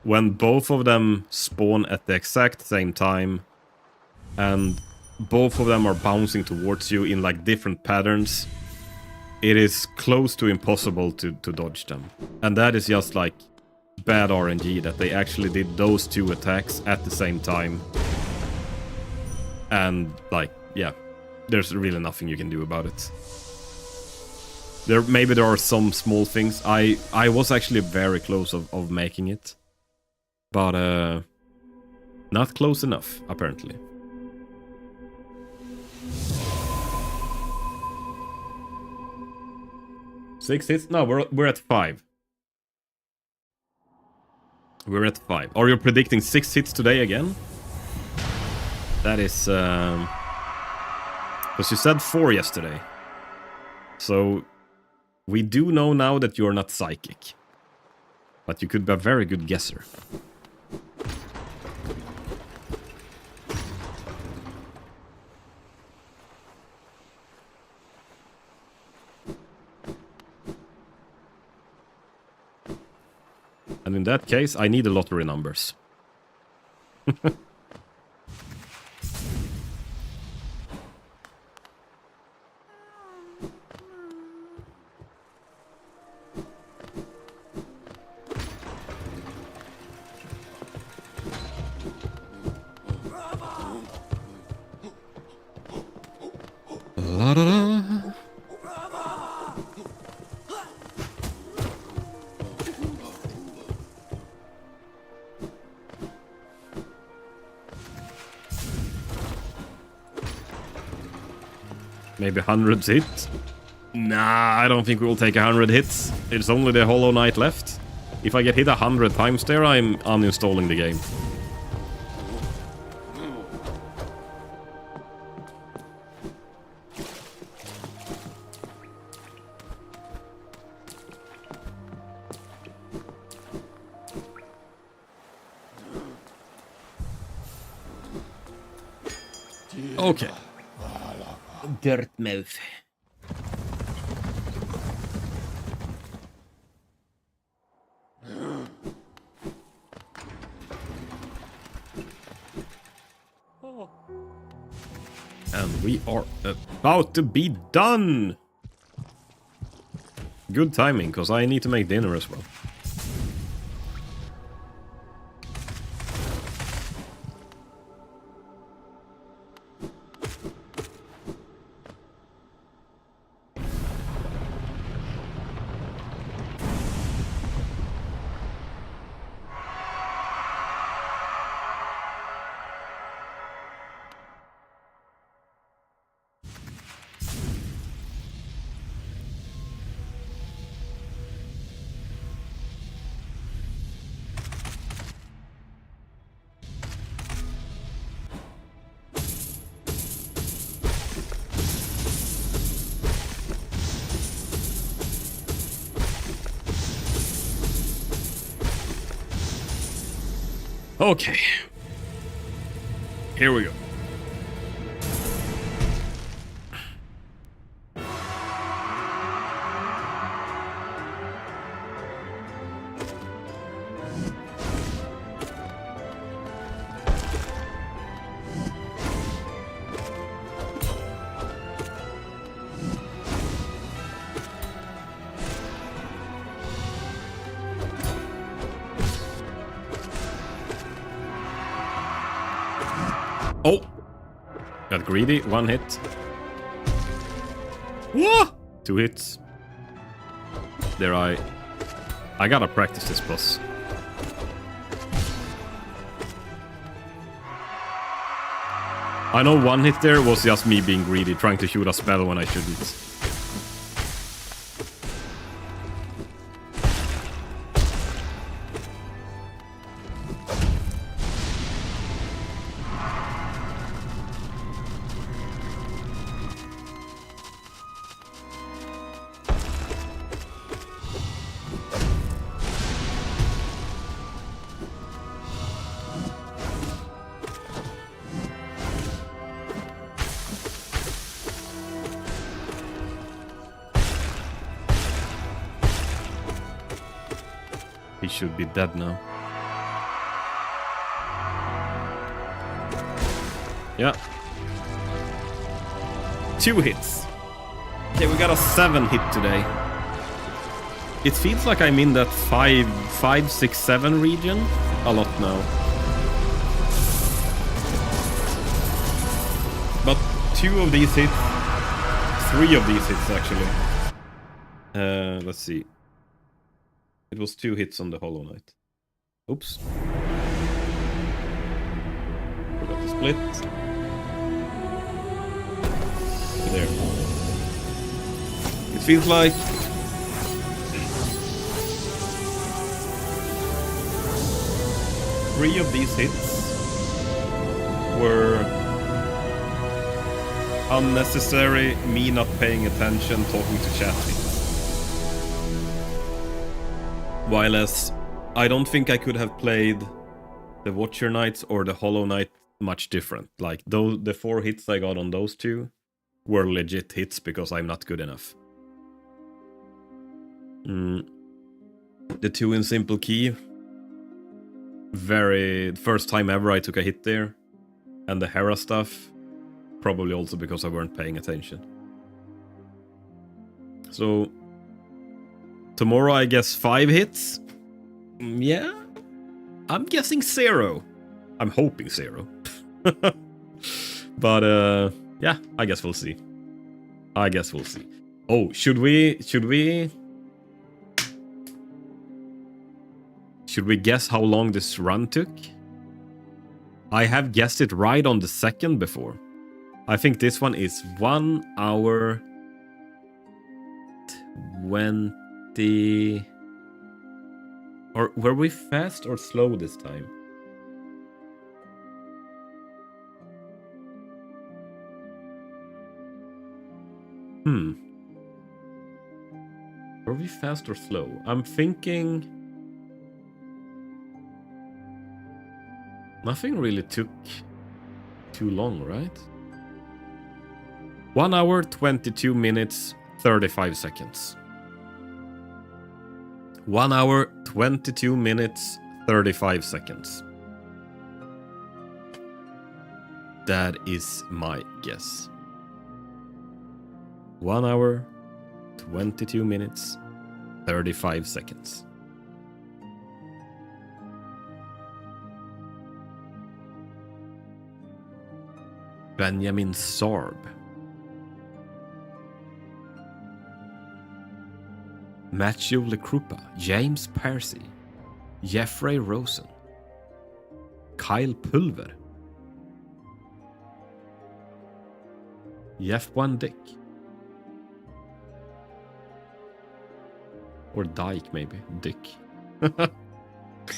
When both of them spawn at the exact same time, and both of them are bouncing towards you in like different patterns, it is close to impossible to dodge them. And that is just like bad RNG, that they actually did those 2 attacks at the same time. And like, yeah, there's really nothing you can do about it. Maybe there are some small things. I was actually very close of making it. But not close enough, apparently. Six hits? No, we're at 5. We're at 5. Are you predicting 6 hits today again? That is... Because you said 4 yesterday. So, we do know now that you're not psychic. But you could be a very good guesser. And in that case, I need the lottery numbers. La-da-da. Maybe 100 hits? Nah, I don't think we will take 100 hits. It's only the Hollow Knight left. If I get hit 100 times there, I'm uninstalling the game. Okay. Dirt mouth. And we are about to be done! Good timing, because I need to make dinner as well. Okay. Here we go. Oh! Got greedy, 1 hit. Whoa! 2 hits. There I gotta practice this boss. I know 1 hit there was just me being greedy, trying to shoot a spell when I shouldn't. He should be dead now. Yeah. 2 hits. Okay, we got a 7 hit today. It feels like I'm in that 5, 6, 7 region a lot now. But 2 of these hits, 3 of these hits actually. Let's see. It was 2 hits on the Hollow Knight. Oops. Forgot to split. There. It feels like... Three of these hits were unnecessary, me not paying attention, talking to chat hits. While as I don't think I could have played the Watcher Knights or the Hollow Knight much different. Like the 4 hits I got on those 2 were legit hits because I'm not good enough. The 2 in Simple Key, first time ever I took a hit there. And the Hera stuff, probably also because I weren't paying attention. So tomorrow I guess 5 hits? Yeah? I'm guessing 0. I'm hoping 0. But yeah, I guess we'll see. Oh, should we guess how long this run took? I have guessed it right on the second before. I think this one is 1 hour 20. Or were we fast or slow this time? Were we fast or slow? I'm thinking... Nothing really took too long, right? 1 hour, 22 minutes, 35 seconds. 1 hour, 22 minutes, 35 seconds. That is my guess. 1 hour, 22 minutes, 35 seconds. Benjamin Sarb. Matthew LeCrupa, James Percy, Jeffrey Rosen, Kyle Pulver, Jeff1 Dick, or Dyke maybe, Dick.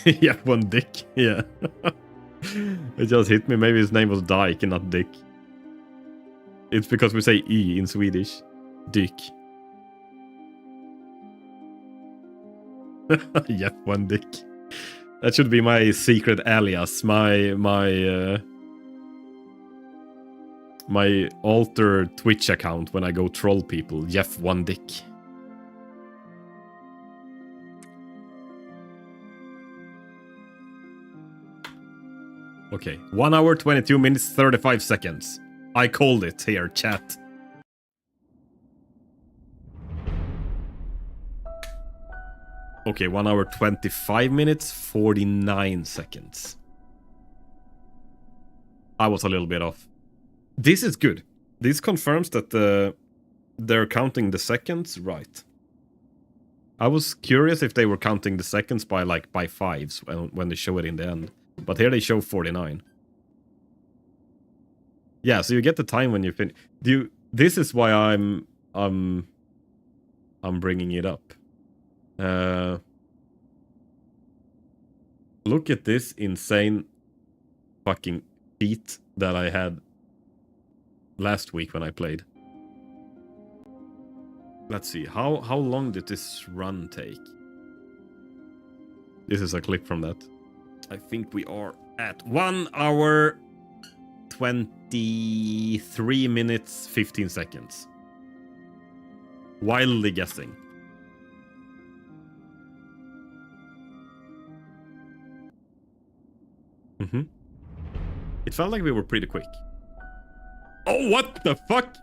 Jeff1 Dick, yeah. It just hit me, maybe his name was Dyke and not Dick. It's because we say E in Swedish. Dick. Jeff1 Dick. That should be my secret alias. My alter Twitch account when I go troll people. Jeff1 Dick. Okay, 1 hour, 22 minutes, 35 seconds. I called it here, chat. Okay, 1 hour, 25 minutes, 49 seconds. I was a little bit off. This is good. This confirms that they're counting the seconds right. I was curious if they were counting the seconds by fives when they show it in the end. But here they show 49. Yeah, so you get the time when you finish. This is why I'm bringing it up. Look at this insane fucking feat that I had last week when I played. Let's see, how long did this run take? This is a clip from that. I think we are at 1 hour, 23 minutes, 15 seconds. Wildly guessing. It felt like we were pretty quick. Oh, what the fuck?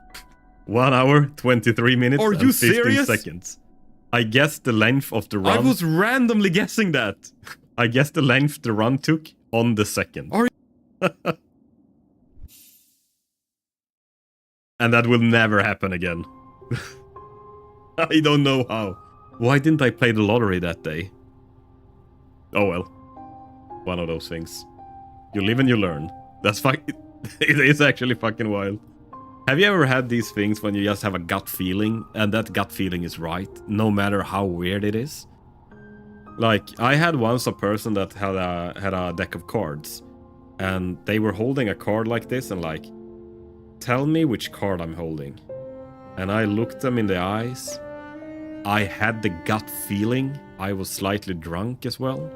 1 hour, 23 minutes, Are and you 15 serious? seconds. I guessed the length of the run. I was randomly guessing that. I guessed the length the run took on the second. Are And that will never happen again. I don't know how. Why didn't I play the lottery that day? Oh well. One of those things. You live and you learn. That's it is actually fucking wild. Have you ever had these things when you just have a gut feeling, and that gut feeling is right, no matter how weird it is? Like, I had once a person that had a deck of cards, and they were holding a card like this, and like, tell me which card I'm holding. And I looked them in the eyes. I had the gut feeling. I was slightly drunk as well.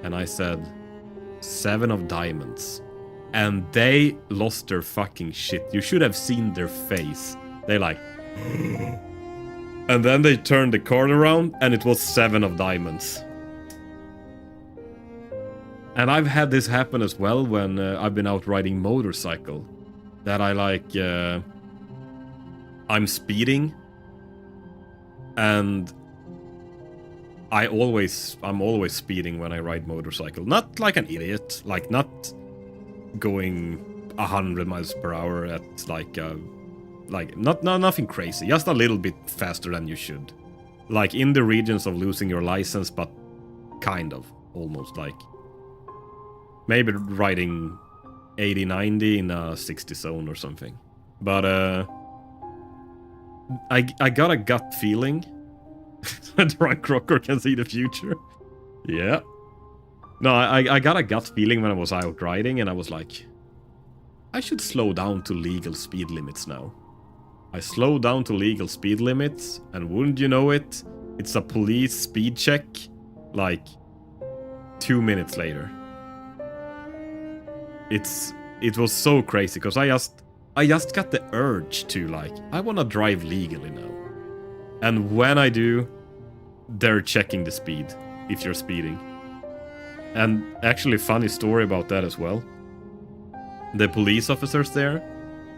And I said, 7 of diamonds. And they lost their fucking shit. You should have seen their face. They like... And then they turned the card around and it was 7 of diamonds. And I've had this happen as well when I've been out riding motorcycle. That I like... I'm speeding. And... I'm always speeding when I ride motorcycle. Not like an idiot. Like, not going 100 miles per hour at nothing crazy. Just a little bit faster than you should. Like in the regions of losing your license, but kind of. Almost like. Maybe riding 80, 90 in a 60 zone or something. But I got a gut feeling. Drunk rocker can see the future. Yeah. No, I got a gut feeling when I was out riding, and I was like, I should slow down to legal speed limits now. I slowed down to legal speed limits, and wouldn't you know it, it's a police speed check, like, 2 minutes later. It was so crazy, because I just got the urge to, like, I want to drive legally now. And when I do, they're checking the speed, if you're speeding. And actually, funny story about that as well. The police officers there,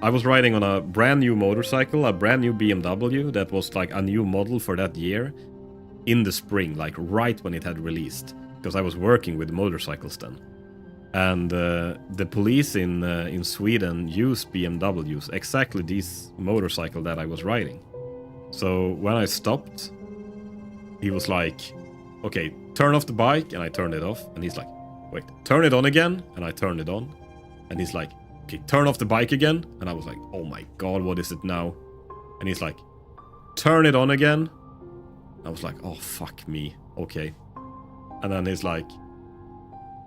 I was riding on a brand new motorcycle, a brand new BMW that was like a new model for that year in the spring, like right when it had released, because I was working with motorcycles then. And the police in Sweden use BMWs, exactly this motorcycle that I was riding. So when I stopped, he was like, okay, turn off the bike, and I turned it off. And he's like, wait, turn it on again, and I turned it on. And he's like, okay, turn off the bike again. And I was like, oh my god, what is it now? And he's like, turn it on again. I was like, oh fuck me, okay. And then he's like,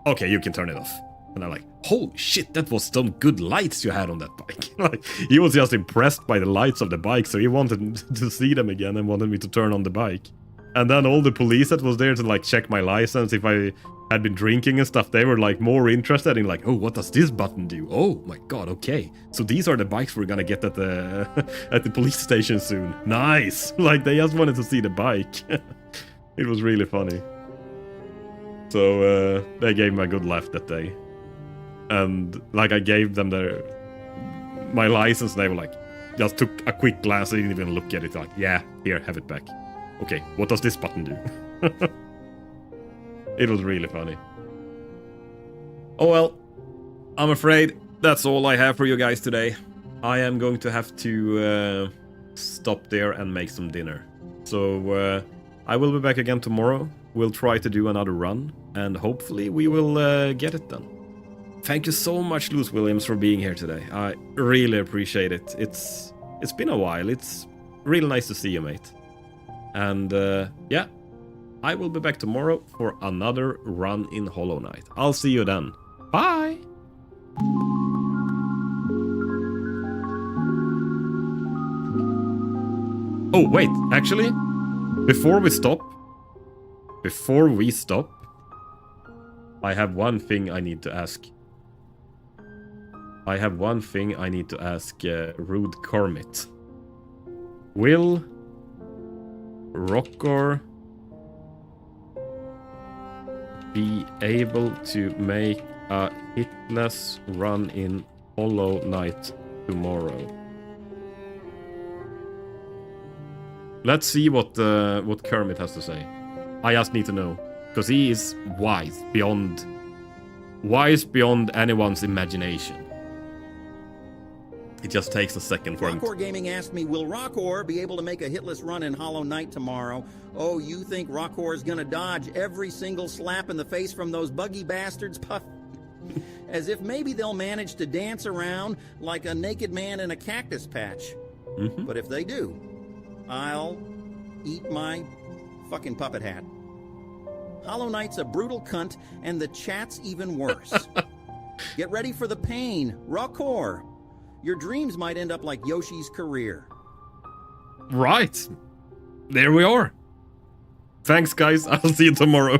okay, you can turn it off. And I'm like, holy shit, that was some good lights you had on that bike. Like, he was just impressed by the lights of the bike, so he wanted to see them again and wanted me to turn on the bike. And then all the police that was there to like check my license, if I had been drinking and stuff, they were like more interested in like, oh, what does this button do? Oh my god, okay. So these are the bikes we're gonna get at the at the police station soon. Nice! Like, they just wanted to see the bike. It was really funny. So they gave me a good laugh that day. And like, I gave them my license, and they were like, just took a quick glance, they didn't even look at it, like, yeah, here, have it back. Okay, what does this button do? It was really funny. Oh well, I'm afraid that's all I have for you guys today. I am going to have to stop there and make some dinner. So I will be back again tomorrow. We'll try to do another run, and hopefully we will get it done. Thank you so much, Lewis Williams, for being here today. I really appreciate it. It's been a while. It's really nice to see you, mate. And yeah, I will be back tomorrow for another run in Hollow Knight. I'll see you then. Bye! Oh, wait, actually, before we stop, I have one thing I need to ask. Rude Kermit. Will Rockor be able to make a hitless run in Hollow Knight tomorrow? Let's see what Kermit has to say. I just need to know, because he is wise beyond anyone's imagination. It just takes a second for him. Rockor Gaming asked me, will Rockor be able to make a hitless run in Hollow Knight tomorrow? Oh, you think Rockor is gonna dodge every single slap in the face from those buggy bastards? Puff. As if maybe they'll manage to dance around like a naked man in a cactus patch. Mm-hmm. But if they do, I'll eat my fucking puppet hat. Hollow Knight's a brutal cunt, and the chat's even worse. Get ready for the pain. Rockor. Your dreams might end up like Yoshi's career. Right. There we are. Thanks, guys. I'll see you tomorrow.